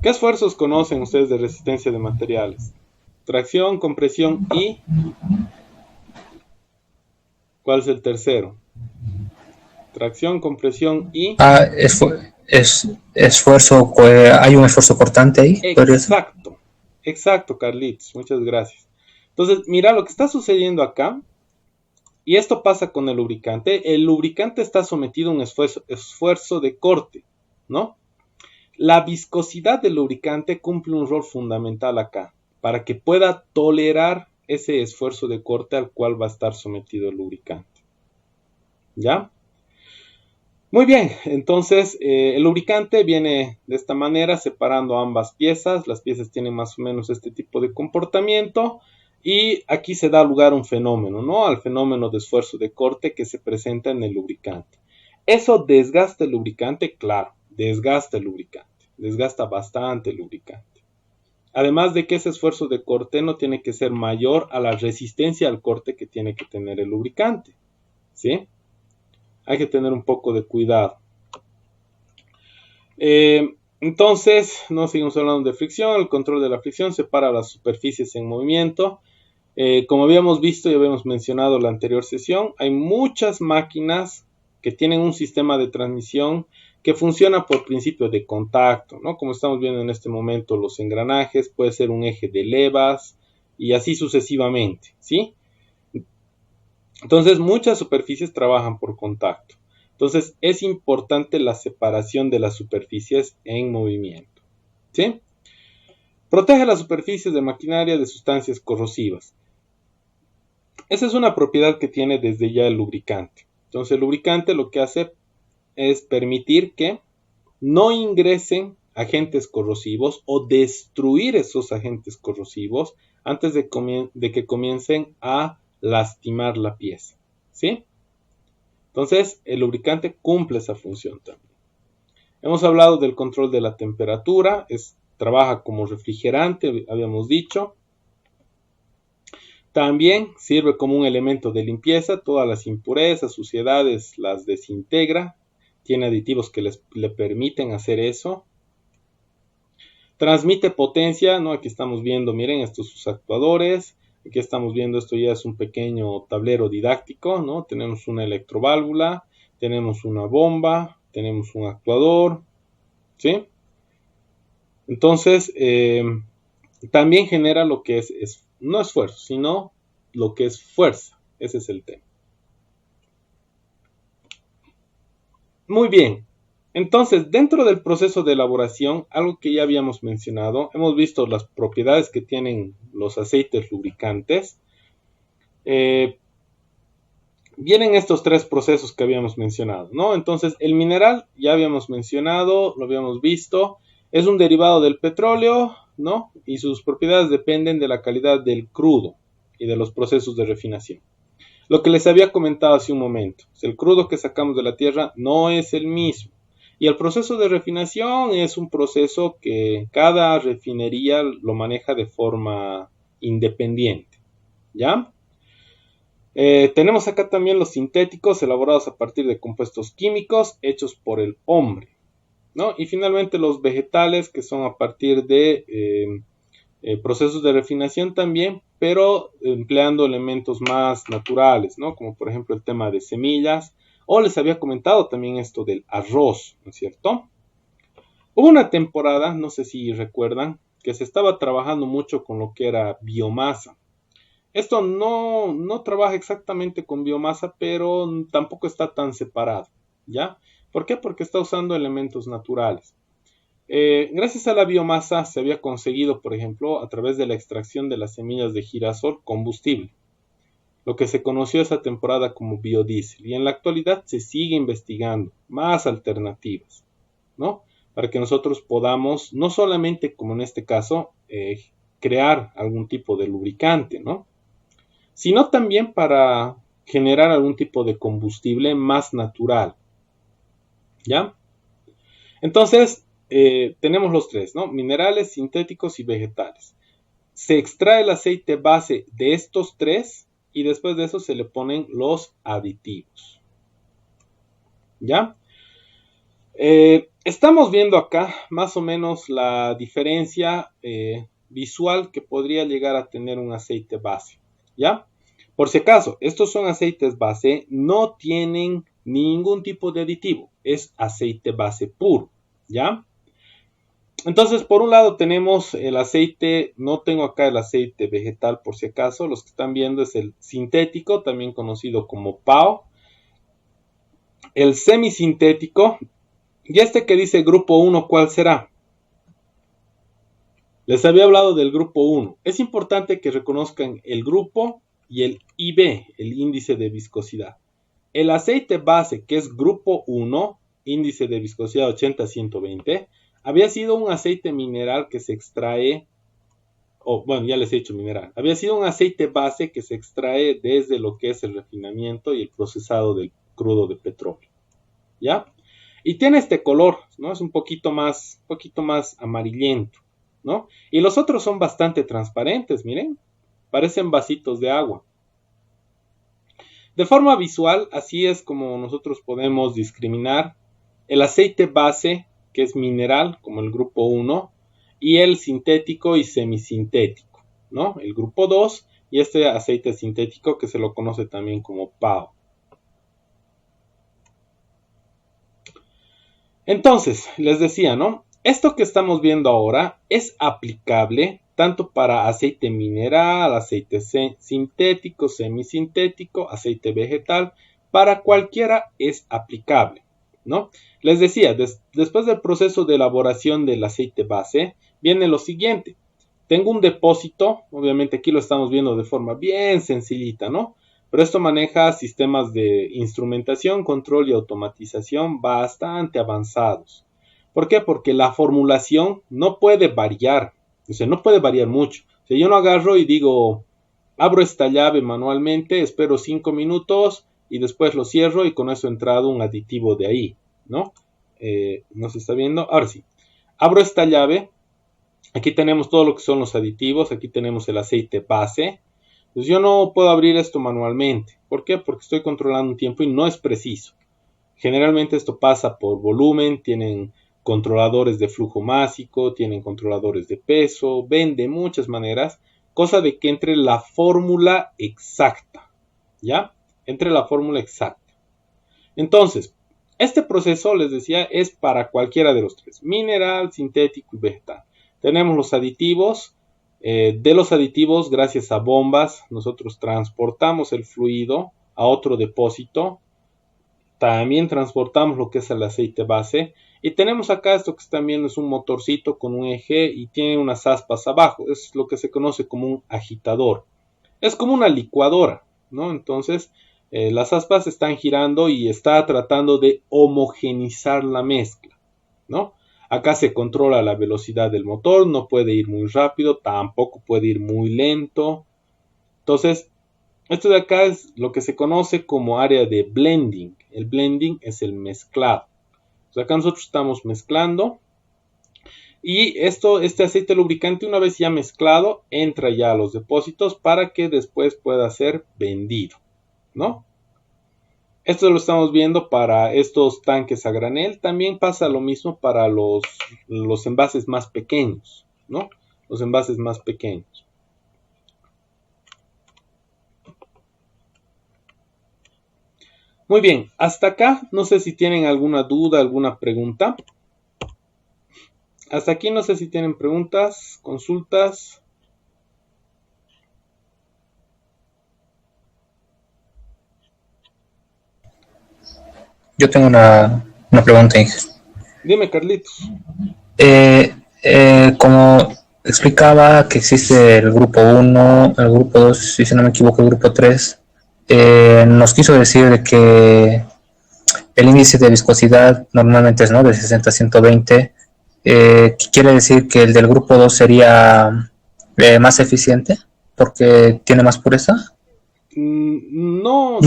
¿Qué esfuerzos conocen ustedes de resistencia de materiales? Tracción, compresión y... ¿Cuál es el tercero? Tracción, compresión y... esfuerzo, hay un esfuerzo cortante ahí. Exacto, exacto, Carlitos, muchas gracias. Entonces, mira lo que está sucediendo acá, y esto pasa con el lubricante. El lubricante está sometido a un esfuerzo de corte, ¿no? La viscosidad del lubricante cumple un rol fundamental acá, para que pueda tolerar ese esfuerzo de corte al cual va a estar sometido el lubricante. ¿Ya? Muy bien, entonces el lubricante viene de esta manera, separando ambas piezas. Las piezas tienen más o menos este tipo de comportamiento y aquí se da lugar a un fenómeno, ¿no? Al fenómeno de esfuerzo de corte que se presenta en el lubricante. ¿Eso desgasta el lubricante? Claro, desgasta el lubricante, desgasta bastante el lubricante. Además de que ese esfuerzo de corte no tiene que ser mayor a la resistencia al corte que tiene que tener el lubricante, ¿sí? Hay que tener un poco de cuidado. Entonces, no seguimos hablando de fricción. El control de la fricción separa las superficies en movimiento. Como habíamos visto y habíamos mencionado en la anterior sesión, hay muchas máquinas que tienen un sistema de transmisión que funciona por principio de contacto, ¿no? Como estamos viendo en este momento, los engranajes, puede ser un eje de levas y así sucesivamente, ¿sí? Entonces, muchas superficies trabajan por contacto. Entonces, es importante la separación de las superficies en movimiento, ¿sí? Protege las superficies de maquinaria de sustancias corrosivas. Esa es una propiedad que tiene desde ya el lubricante. Entonces, el lubricante lo que hace es permitir que no ingresen agentes corrosivos o destruir esos agentes corrosivos antes de que comiencen a lastimar la pieza, ¿sí? Entonces, el lubricante cumple esa función también. Hemos hablado del control de la temperatura, trabaja como refrigerante, habíamos dicho. También sirve como un elemento de limpieza, todas las impurezas, suciedades las desintegra, tiene aditivos que le permiten hacer eso. Transmite potencia, ¿no? Aquí estamos viendo, miren, estos sus actuadores. Aquí estamos viendo, esto ya es un pequeño tablero didáctico, ¿no? Tenemos una electroválvula, tenemos una bomba, tenemos un actuador, ¿sí? Entonces, también genera lo que es no esfuerzo, sino lo que es fuerza. Ese es el tema. Muy bien. Entonces, dentro del proceso de elaboración, algo que ya habíamos mencionado, hemos visto las propiedades que tienen los aceites lubricantes. Vienen estos tres procesos que habíamos mencionado, ¿no? Entonces, el mineral, ya habíamos mencionado, lo habíamos visto, es un derivado del petróleo, ¿no? Y sus propiedades dependen de la calidad del crudo y de los procesos de refinación. Lo que les había comentado hace un momento, el crudo que sacamos de la tierra no es el mismo. Y el proceso de refinación es un proceso que cada refinería lo maneja de forma independiente, ¿ya? Tenemos acá también los sintéticos elaborados a partir de compuestos químicos hechos por el hombre, ¿no? Y finalmente los vegetales que son a partir de procesos de refinación también, pero empleando elementos más naturales, ¿no? Como por ejemplo el tema de semillas, o les había comentado también esto del arroz, ¿no es cierto? Hubo una temporada, no sé si recuerdan, que se estaba trabajando mucho con lo que era biomasa. Esto no trabaja exactamente con biomasa, pero tampoco está tan separado, ¿ya? ¿Por qué? Porque está usando elementos naturales. Gracias a la biomasa se había conseguido, por ejemplo, a través de la extracción de las semillas de girasol, combustible, lo que se conoció esa temporada como biodiesel, y en la actualidad se sigue investigando más alternativas, ¿no? Para que nosotros podamos, no solamente como en este caso, crear algún tipo de lubricante, ¿no? Sino también para generar algún tipo de combustible más natural, ¿ya? Entonces, tenemos los tres, ¿no? Minerales, sintéticos y vegetales. Se extrae el aceite base de estos tres y después de eso se le ponen los aditivos, ¿ya? Estamos viendo acá más o menos la diferencia visual que podría llegar a tener un aceite base, ¿ya? Por si acaso, estos son aceites base, no tienen ningún tipo de aditivo, es aceite base puro, ¿ya? Entonces, por un lado tenemos el aceite, no tengo acá el aceite vegetal por si acaso, los que están viendo es el sintético, también conocido como PAO, el semisintético, y este que dice grupo 1, ¿cuál será? Les había hablado del grupo 1. Es importante que reconozcan el grupo y el IB, el índice de viscosidad. El aceite base, que es grupo 1, índice de viscosidad 80-120, había sido un aceite mineral que se extrae, bueno, ya les he dicho mineral, había sido un aceite base que se extrae desde lo que es el refinamiento y el procesado del crudo de petróleo, ¿ya? Y tiene este color, ¿no? Es un poquito más amarillento, ¿no? Y los otros son bastante transparentes, miren, parecen vasitos de agua. De forma visual, así es como nosotros podemos discriminar el aceite base, que es mineral, como el grupo 1, y el sintético y semisintético, ¿no? El grupo 2 y este aceite sintético que se lo conoce también como PAO. Entonces, les decía, ¿no? Esto que estamos viendo ahora es aplicable tanto para aceite mineral, aceite sintético, semisintético, aceite vegetal, para cualquiera es aplicable, ¿no? Les decía, después del proceso de elaboración del aceite base, viene lo siguiente. Tengo un depósito, obviamente aquí lo estamos viendo de forma bien sencillita, ¿no? Pero esto maneja sistemas de instrumentación, control y automatización bastante avanzados. ¿Por qué? Porque la formulación no puede variar, o sea, no puede variar mucho. O sea, yo no agarro y digo, abro esta llave manualmente, espero 5 minutos y después lo cierro y con eso ha entrado un aditivo de ahí, ¿no? ¿No se está viendo? Ahora sí. Abro esta llave, aquí tenemos todo lo que son los aditivos, aquí tenemos el aceite base. Pues yo no puedo abrir esto manualmente. ¿Por qué? Porque estoy controlando un tiempo y no es preciso. Generalmente esto pasa por volumen, tienen controladores de flujo másico, tienen controladores de peso, ven de muchas maneras, cosa de que entre la fórmula exacta, ¿ya? Entre la fórmula exacta. Entonces, este proceso, les decía, es para cualquiera de los tres, mineral, sintético y vegetal. Tenemos los aditivos. De los aditivos, gracias a bombas, nosotros transportamos el fluido a otro depósito. También transportamos lo que es el aceite base. Y tenemos acá esto que están viendo, es un motorcito con un eje y tiene unas aspas abajo. Es lo que se conoce como un agitador. Es como una licuadora, ¿no? Entonces, las aspas están girando y está tratando de homogenizar la mezcla, ¿no? Acá se controla la velocidad del motor, no puede ir muy rápido, tampoco puede ir muy lento. Entonces, esto de acá es lo que se conoce como área de blending. El blending es el mezclado. Entonces, acá nosotros estamos mezclando y este aceite lubricante, una vez ya mezclado, entra ya a los depósitos para que después pueda ser vendido, ¿no? Esto lo estamos viendo para estos tanques a granel. También pasa lo mismo para los envases más pequeños, ¿no? Los envases más pequeños. Muy bien, hasta acá, no sé si tienen alguna duda, alguna pregunta. Hasta aquí no sé si tienen preguntas, consultas. Yo tengo una pregunta, Inge. Dime, Carlitos. Como explicaba que existe el grupo 1, el grupo 2 y si no me equivoco el grupo 3, nos quiso decir de que el índice de viscosidad normalmente es, ¿no?, de 60 a 120, quiere decir que el del grupo 2 sería más eficiente porque tiene más pureza. No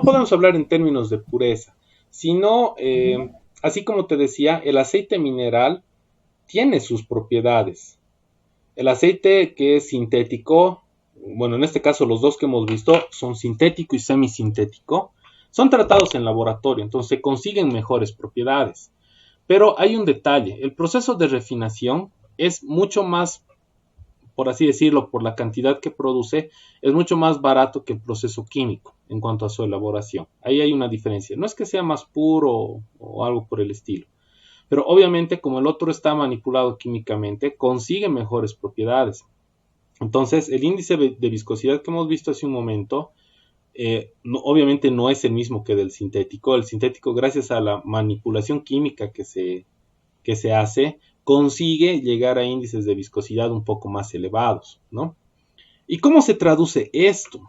podemos hablar en términos de pureza, sino, así como te decía, el aceite mineral tiene sus propiedades. El aceite que es sintético, bueno, en este caso los dos que hemos visto son sintético y semisintético, son tratados en laboratorio, entonces se consiguen mejores propiedades. Pero hay un detalle, el proceso de refinación es mucho más, por así decirlo, por la cantidad que produce, es mucho más barato que el proceso químico en cuanto a su elaboración. Ahí hay una diferencia. No es que sea más puro o algo por el estilo. Pero obviamente como el otro está manipulado químicamente, consigue mejores propiedades. Entonces el índice de viscosidad que hemos visto hace un momento, obviamente no es el mismo que del sintético. El sintético, gracias a la manipulación química que se hace, consigue llegar a índices de viscosidad un poco más elevados, ¿no? ¿Y cómo se traduce esto?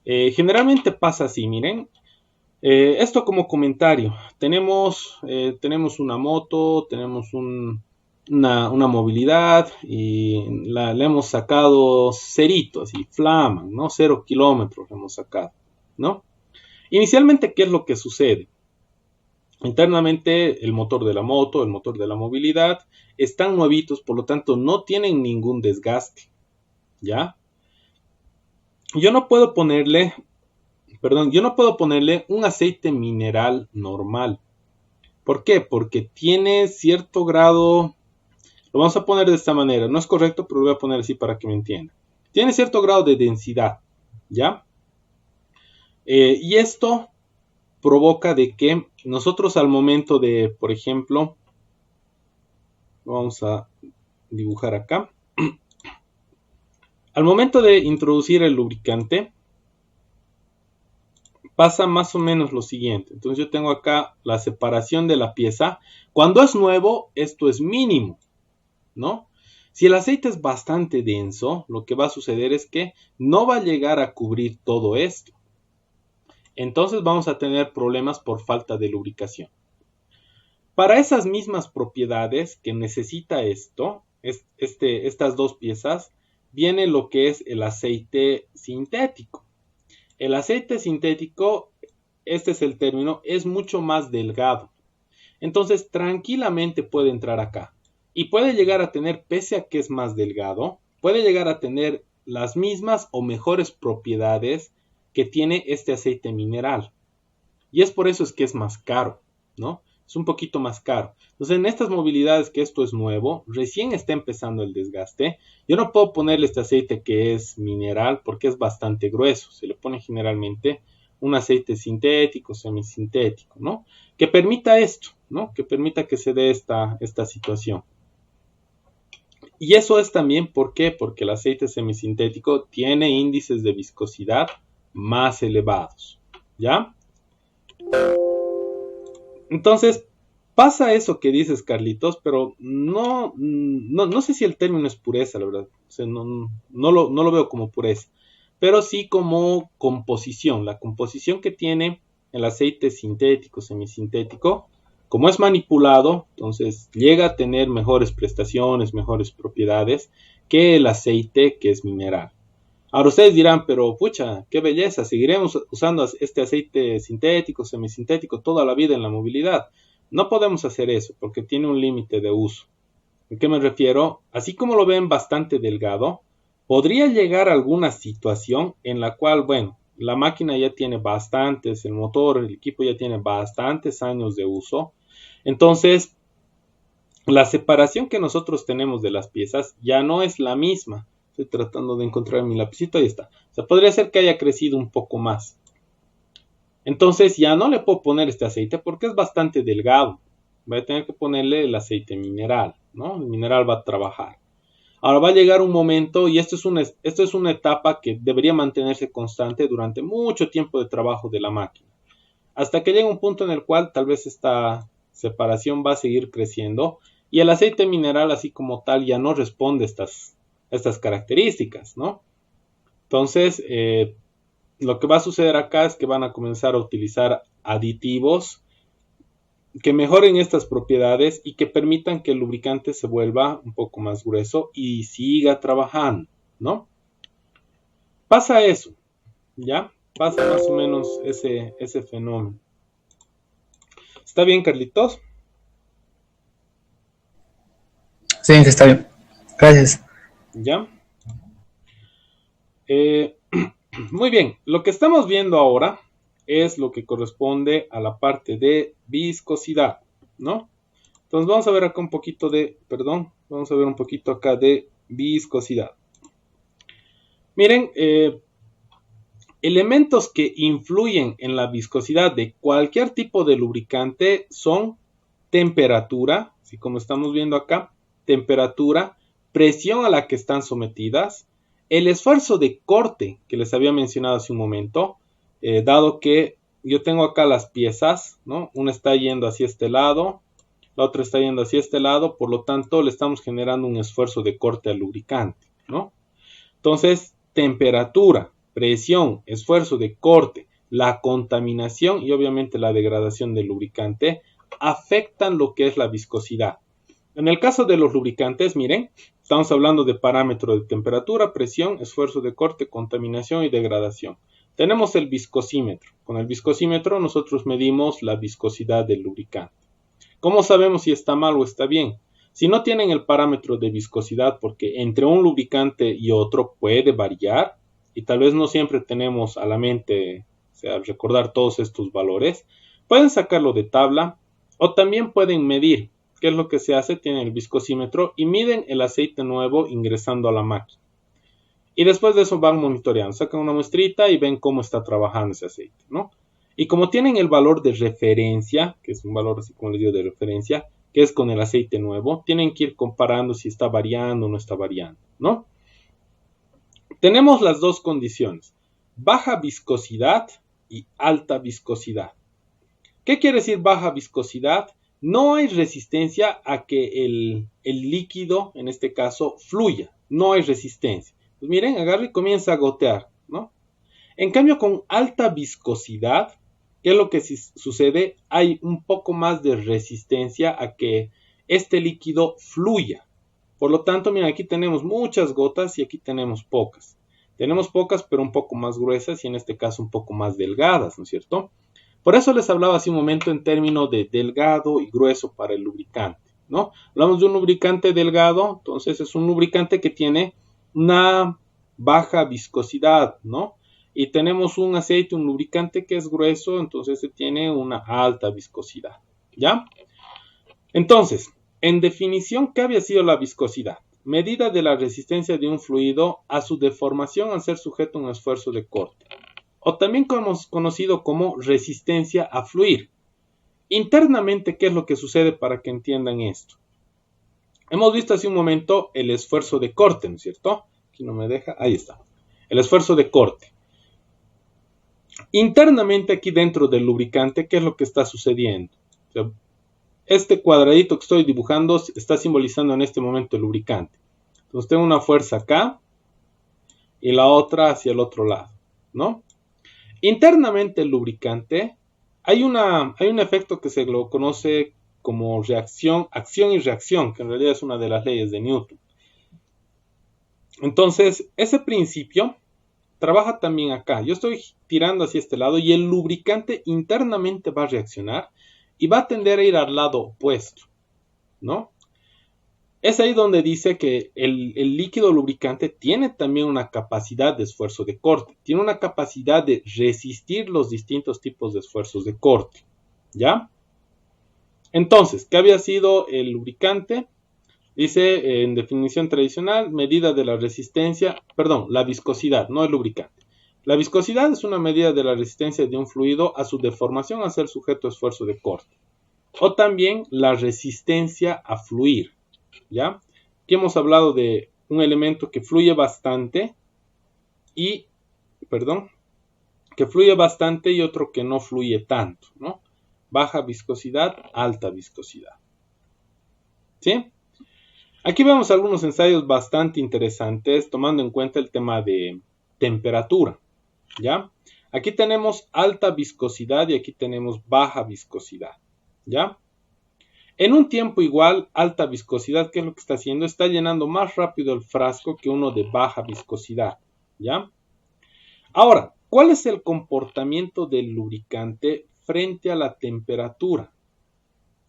Generalmente pasa así, miren. Esto como comentario. Tenemos una moto, tenemos una movilidad y le hemos sacado cerito, así, flaman, ¿no? 0 kilómetros le hemos sacado, ¿no? Inicialmente, ¿qué es lo que sucede? Internamente el motor de la moto, el motor de la movilidad, están nuevitos, por lo tanto no tienen ningún desgaste, ¿ya? Yo no puedo ponerle un aceite mineral normal. ¿Por qué? Porque tiene cierto grado, lo vamos a poner de esta manera, no es correcto, pero lo voy a poner así para que me entienda. Tiene cierto grado de densidad, ¿ya? Y esto provoca de que nosotros al momento de, por ejemplo, vamos a dibujar acá, al momento de introducir el lubricante, pasa más o menos lo siguiente. Entonces yo tengo acá la separación de la pieza. Cuando es nuevo, esto es mínimo, ¿no? Si el aceite es bastante denso, lo que va a suceder es que no va a llegar a cubrir todo esto. Entonces vamos a tener problemas por falta de lubricación. Para esas mismas propiedades que necesita estas dos piezas, viene lo que es el aceite sintético. El aceite sintético, este es el término, es mucho más delgado. Entonces tranquilamente puede entrar acá. Y puede llegar a tener, pese a que es más delgado, puede llegar a tener las mismas o mejores propiedades que tiene este aceite mineral. Y es por eso es que es más caro, ¿no? Es un poquito más caro. Entonces en estas movilidades que esto es nuevo, recién está empezando el desgaste. Yo no puedo ponerle este aceite que es mineral porque es bastante grueso. Se le pone generalmente un aceite sintético, semisintético, ¿no? Que permita esto, ¿no? Que permita que se dé esta situación. Y eso es también, ¿por qué? Porque el aceite semisintético tiene índices de viscosidad más elevados, ¿ya? Entonces, pasa eso que dices, Carlitos, pero no sé si el término es pureza, la verdad. O sea, no lo veo como pureza, pero sí como composición. La composición que tiene el aceite sintético, semisintético, como es manipulado, entonces llega a tener mejores prestaciones, mejores propiedades que el aceite que es mineral. Ahora ustedes dirán, pero pucha, qué belleza, seguiremos usando este aceite sintético, semisintético toda la vida en la movilidad. No podemos hacer eso porque tiene un límite de uso. ¿A qué me refiero? Así como lo ven bastante delgado, podría llegar a alguna situación en la cual, bueno, la máquina ya tiene bastantes, el motor, el equipo ya tiene bastantes años de uso. Entonces, la separación que nosotros tenemos de las piezas ya no es la misma. Estoy tratando de encontrar mi lapicito, ahí está. O sea, podría ser que haya crecido un poco más. Entonces ya no le puedo poner este aceite porque es bastante delgado. Voy a tener que ponerle el aceite mineral, ¿no? El mineral va a trabajar. Ahora va a llegar un momento, y esto es una etapa que debería mantenerse constante durante mucho tiempo de trabajo de la máquina, hasta que llegue un punto en el cual tal vez esta separación va a seguir creciendo y el aceite mineral así como tal ya no responde a estas características, ¿no? Entonces, lo que va a suceder acá es que van a comenzar a utilizar aditivos que mejoren estas propiedades y que permitan que el lubricante se vuelva un poco más grueso y siga trabajando, ¿no? Pasa eso, ¿ya? Pasa más o menos ese fenómeno. ¿Está bien, Carlitos? Sí, está bien. Gracias. ¿Ya? Muy bien, lo que estamos viendo ahora es lo que corresponde a la parte de viscosidad, ¿no? Entonces vamos a ver acá un poquito vamos a ver un poquito acá de viscosidad. Miren, elementos que influyen en la viscosidad de cualquier tipo de lubricante son temperatura, así como estamos viendo acá, temperatura, presión a la que están sometidas, el esfuerzo de corte que les había mencionado hace un momento, dado que yo tengo acá las piezas, ¿no? Una está yendo hacia este lado, la otra está yendo hacia este lado, por lo tanto le estamos generando un esfuerzo de corte al lubricante, ¿no? Entonces, temperatura, presión, esfuerzo de corte, la contaminación y obviamente la degradación del lubricante afectan lo que es la viscosidad. En el caso de los lubricantes, miren, estamos hablando de parámetros de temperatura, presión, esfuerzo de corte, contaminación y degradación. Tenemos el viscosímetro. Con el viscosímetro nosotros medimos la viscosidad del lubricante. ¿Cómo sabemos si está mal o está bien? Si no tienen el parámetro de viscosidad, porque entre un lubricante y otro puede variar, y tal vez no siempre tenemos a la mente, o sea, recordar todos estos valores, pueden sacarlo de tabla o también pueden medir. ¿Qué es lo que se hace? Tienen el viscosímetro y miden el aceite nuevo ingresando a la máquina. Y después de eso van monitoreando, sacan una muestrita y ven cómo está trabajando ese aceite, ¿no? Y como tienen el valor de referencia, que es un valor así como les digo de referencia, que es con el aceite nuevo, tienen que ir comparando si está variando o no está variando, ¿no? Tenemos las dos condiciones, baja viscosidad y alta viscosidad. ¿Qué quiere decir baja viscosidad? No hay resistencia a que el líquido, en este caso, fluya. No hay resistencia. Pues miren, agarra y comienza a gotear, ¿no? En cambio, con alta viscosidad, ¿qué es lo que sucede? Hay un poco más de resistencia a que este líquido fluya. Por lo tanto, miren, aquí tenemos muchas gotas y aquí tenemos pocas. Tenemos pocas, pero un poco más gruesas y en este caso un poco más delgadas, ¿no es cierto? Por eso les hablaba hace un momento en términos de delgado y grueso para el lubricante, ¿no? Hablamos de un lubricante delgado, entonces es un lubricante que tiene una baja viscosidad, ¿no? Y tenemos un aceite, un lubricante que es grueso, entonces se tiene una alta viscosidad, ¿ya? Entonces, en definición, ¿qué había sido la viscosidad? Medida de la resistencia de un fluido a su deformación al ser sujeto a un esfuerzo de corte, o también conocido como resistencia a fluir. Internamente, ¿qué es lo que sucede para que entiendan esto? Hemos visto hace un momento el esfuerzo de corte, ¿no es cierto? Aquí no me deja, ahí está. El esfuerzo de corte. Internamente aquí dentro del lubricante, ¿qué es lo que está sucediendo? O sea, este cuadradito que estoy dibujando está simbolizando en este momento el lubricante. Entonces tengo una fuerza acá y la otra hacia el otro lado, ¿no? Internamente el lubricante hay un efecto que se lo conoce como acción y reacción, que en realidad es una de las leyes de Newton. Entonces, ese principio trabaja también acá. Yo estoy tirando hacia este lado y el lubricante internamente va a reaccionar y va a tender a ir al lado opuesto, ¿no? Es ahí donde dice que el líquido lubricante tiene también una capacidad de esfuerzo de corte, tiene una capacidad de resistir los distintos tipos de esfuerzos de corte, ¿ya? Entonces, ¿qué había sido el lubricante? Dice en definición tradicional, medida de la resistencia, perdón, la viscosidad, no el lubricante. La viscosidad es una medida de la resistencia de un fluido a su deformación al ser sujeto a esfuerzo de corte. O también la resistencia a fluir, ¿ya? Aquí hemos hablado de un elemento que fluye bastante y, otro que no fluye tanto, ¿no? Baja viscosidad, alta viscosidad. ¿Sí? Aquí vemos algunos ensayos bastante interesantes tomando en cuenta el tema de temperatura, ¿ya? Aquí tenemos alta viscosidad y aquí tenemos baja viscosidad, ¿ya? En un tiempo igual, alta viscosidad, ¿qué es lo que está haciendo? Está llenando más rápido el frasco que uno de baja viscosidad, ¿ya? Ahora, ¿cuál es el comportamiento del lubricante frente a la temperatura?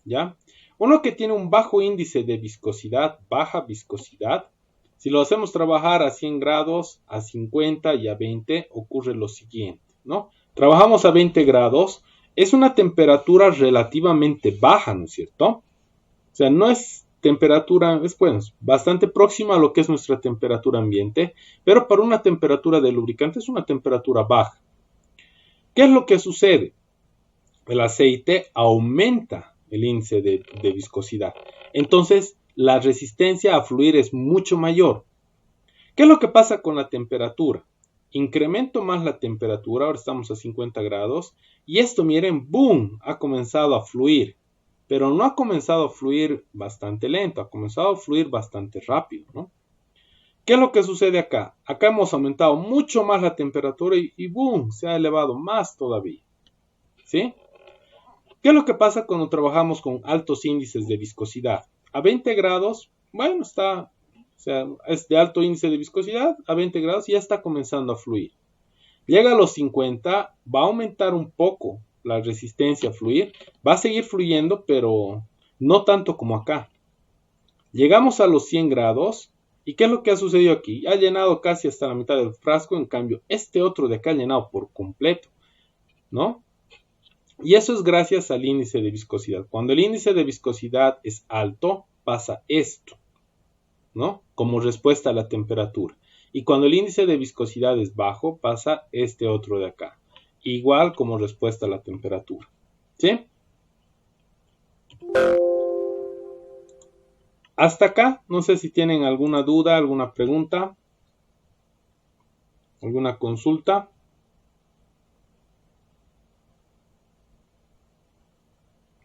¿Ya? Uno que tiene un bajo índice de viscosidad, baja viscosidad, si lo hacemos trabajar a 100 grados, a 50 y a 20, ocurre lo siguiente, ¿no? Trabajamos a 20 grados, es una temperatura relativamente baja, ¿no es cierto? O sea, no es temperatura, es pues, bastante próxima a lo que es nuestra temperatura ambiente, pero para una temperatura de lubricante es una temperatura baja. ¿Qué es lo que sucede? El aceite aumenta el índice de viscosidad. Entonces, la resistencia a fluir es mucho mayor. ¿Qué es lo que pasa con la temperatura? Incremento más la temperatura, ahora estamos a 50 grados, y esto, miren, ¡boom!, ha comenzado a fluir. Pero no ha comenzado a fluir bastante lento, ha comenzado a fluir bastante rápido, ¿no? ¿Qué es lo que sucede acá? Acá hemos aumentado mucho más la temperatura y ¡boom!, se ha elevado más todavía, ¿sí? ¿Qué es lo que pasa cuando trabajamos con altos índices de viscosidad? A 20 grados, bueno, es de alto índice de viscosidad, a 20 grados ya está comenzando a fluir. Llega a los 50, va a aumentar un poco la resistencia a fluir, va a seguir fluyendo, pero no tanto como acá. Llegamos a los 100 grados, ¿y qué es lo que ha sucedido aquí? Ha llenado casi hasta la mitad del frasco, en cambio, este otro de acá ha llenado por completo, ¿no? Y eso es gracias al índice de viscosidad. Cuando el índice de viscosidad es alto, pasa esto, ¿no? Como respuesta a la temperatura. Y cuando el índice de viscosidad es bajo, pasa este otro de acá. Igual como respuesta a la temperatura. ¿Sí? Hasta acá, no sé si tienen alguna duda, alguna pregunta, alguna consulta.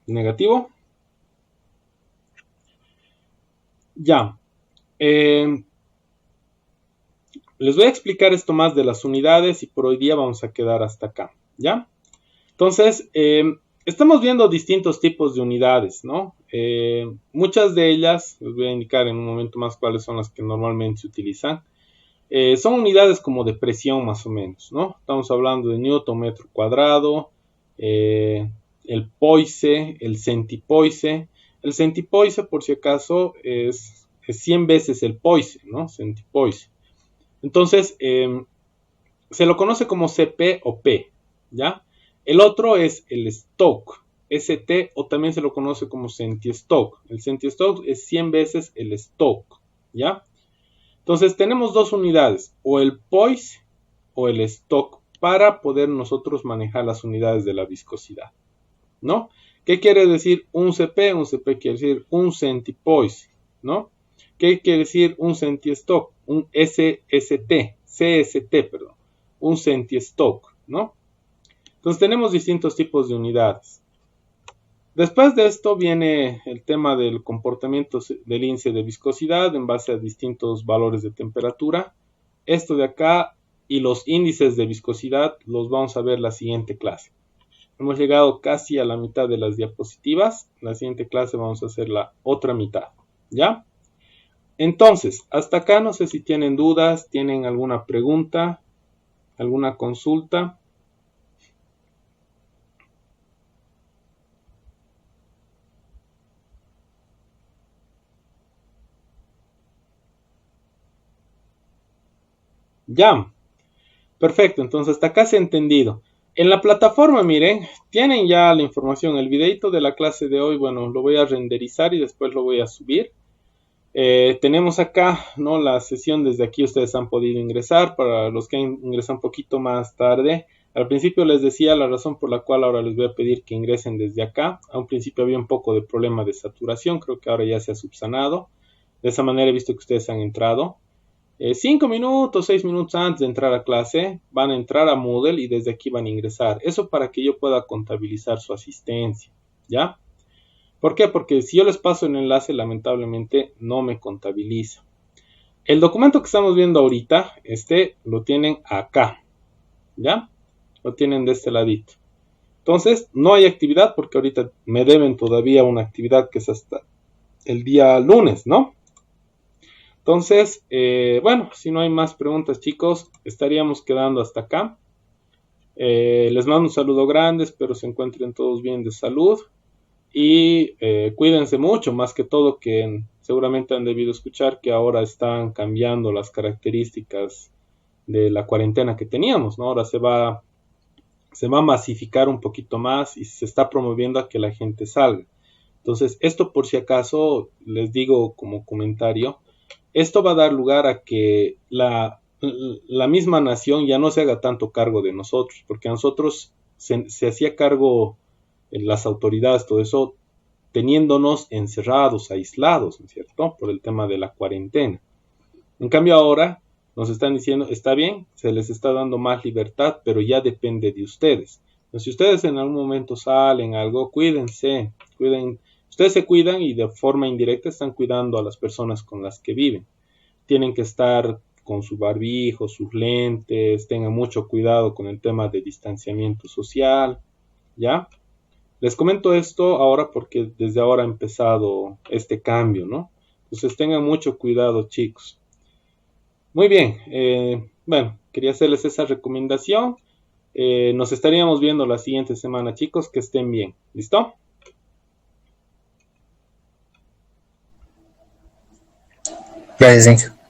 Negativo. Ya. Les voy a explicar esto más de las unidades y por hoy día vamos a quedar hasta acá, ¿ya? Entonces, estamos viendo distintos tipos de unidades, ¿no? Muchas de ellas, les voy a indicar en un momento más cuáles son las que normalmente se utilizan. Son unidades como de presión más o menos, ¿no? Estamos hablando de newton metro cuadrado, el poise, el centipoise. El centipoise, por si acaso, es 100 veces el poise, ¿no? Centipoise. Entonces, se lo conoce como CP o P, ¿ya? El otro es el Stoke, ST, o también se lo conoce como centistoke. El centistoke es 100 veces el Stoke, ¿ya? Entonces, tenemos dos unidades, o el poise o el Stoke, para poder nosotros manejar las unidades de la viscosidad, ¿no? ¿Qué quiere decir un CP? Un CP quiere decir un centipoise, ¿no? ¿Qué quiere decir un centistoke? Un CST, perdón, un centistoke, ¿no? Entonces tenemos distintos tipos de unidades. Después de esto viene el tema del comportamiento del índice de viscosidad en base a distintos valores de temperatura. Esto de acá y los índices de viscosidad los vamos a ver en la siguiente clase. Hemos llegado casi a la mitad de las diapositivas. En la siguiente clase vamos a hacer la otra mitad, ¿ya? Entonces, hasta acá no sé si tienen dudas, tienen alguna pregunta, alguna consulta. Ya, perfecto, entonces hasta acá se ha entendido. En la plataforma, miren, tienen ya la información, el videito de la clase de hoy, bueno, lo voy a renderizar y después lo voy a subir. Tenemos acá, ¿no? La sesión desde aquí ustedes han podido ingresar. Para los que han ingresado un poquito más tarde, al principio les decía la razón por la cual ahora les voy a pedir que ingresen desde acá. A un principio había un poco de problema de saturación, creo que ahora ya se ha subsanado. De esa manera he visto que ustedes han entrado. 5 minutos, 6 minutos antes de entrar a clase, van a entrar a Moodle y desde aquí van a ingresar. Eso para que yo pueda contabilizar su asistencia, ¿ya? ¿Por qué? Porque si yo les paso el enlace, lamentablemente no me contabiliza. El documento que estamos viendo ahorita, lo tienen acá, ¿ya? Lo tienen de este ladito. Entonces, no hay actividad porque ahorita me deben todavía una actividad que es hasta el día lunes, ¿no? Entonces, bueno, si no hay más preguntas, chicos, estaríamos quedando hasta acá. Les mando un saludo grande, espero se encuentren todos bien de salud. Y cuídense mucho, más que todo que seguramente han debido escuchar que ahora están cambiando las características de la cuarentena que teníamos, ¿no? Ahora se va a masificar un poquito más y se está promoviendo a que la gente salga. Entonces, esto por si acaso, les digo como comentario, esto va a dar lugar a que la misma nación ya no se haga tanto cargo de nosotros, porque a nosotros se hacía cargo las autoridades, todo eso, teniéndonos encerrados, aislados, ¿no es cierto? Por el tema de la cuarentena. En cambio ahora nos están diciendo, está bien, se les está dando más libertad, pero ya depende de ustedes. Entonces, si ustedes en algún momento salen algo, cuídense, ustedes se cuidan y de forma indirecta están cuidando a las personas con las que viven. Tienen que estar con su barbijo, sus lentes, tengan mucho cuidado con el tema de distanciamiento social, ¿ya? Les comento esto ahora porque desde ahora ha empezado este cambio, ¿no? Entonces tengan mucho cuidado, chicos. Muy bien, bueno, quería hacerles esa recomendación. Nos estaríamos viendo la siguiente semana, chicos, que estén bien. ¿Listo? Gracias, Inge.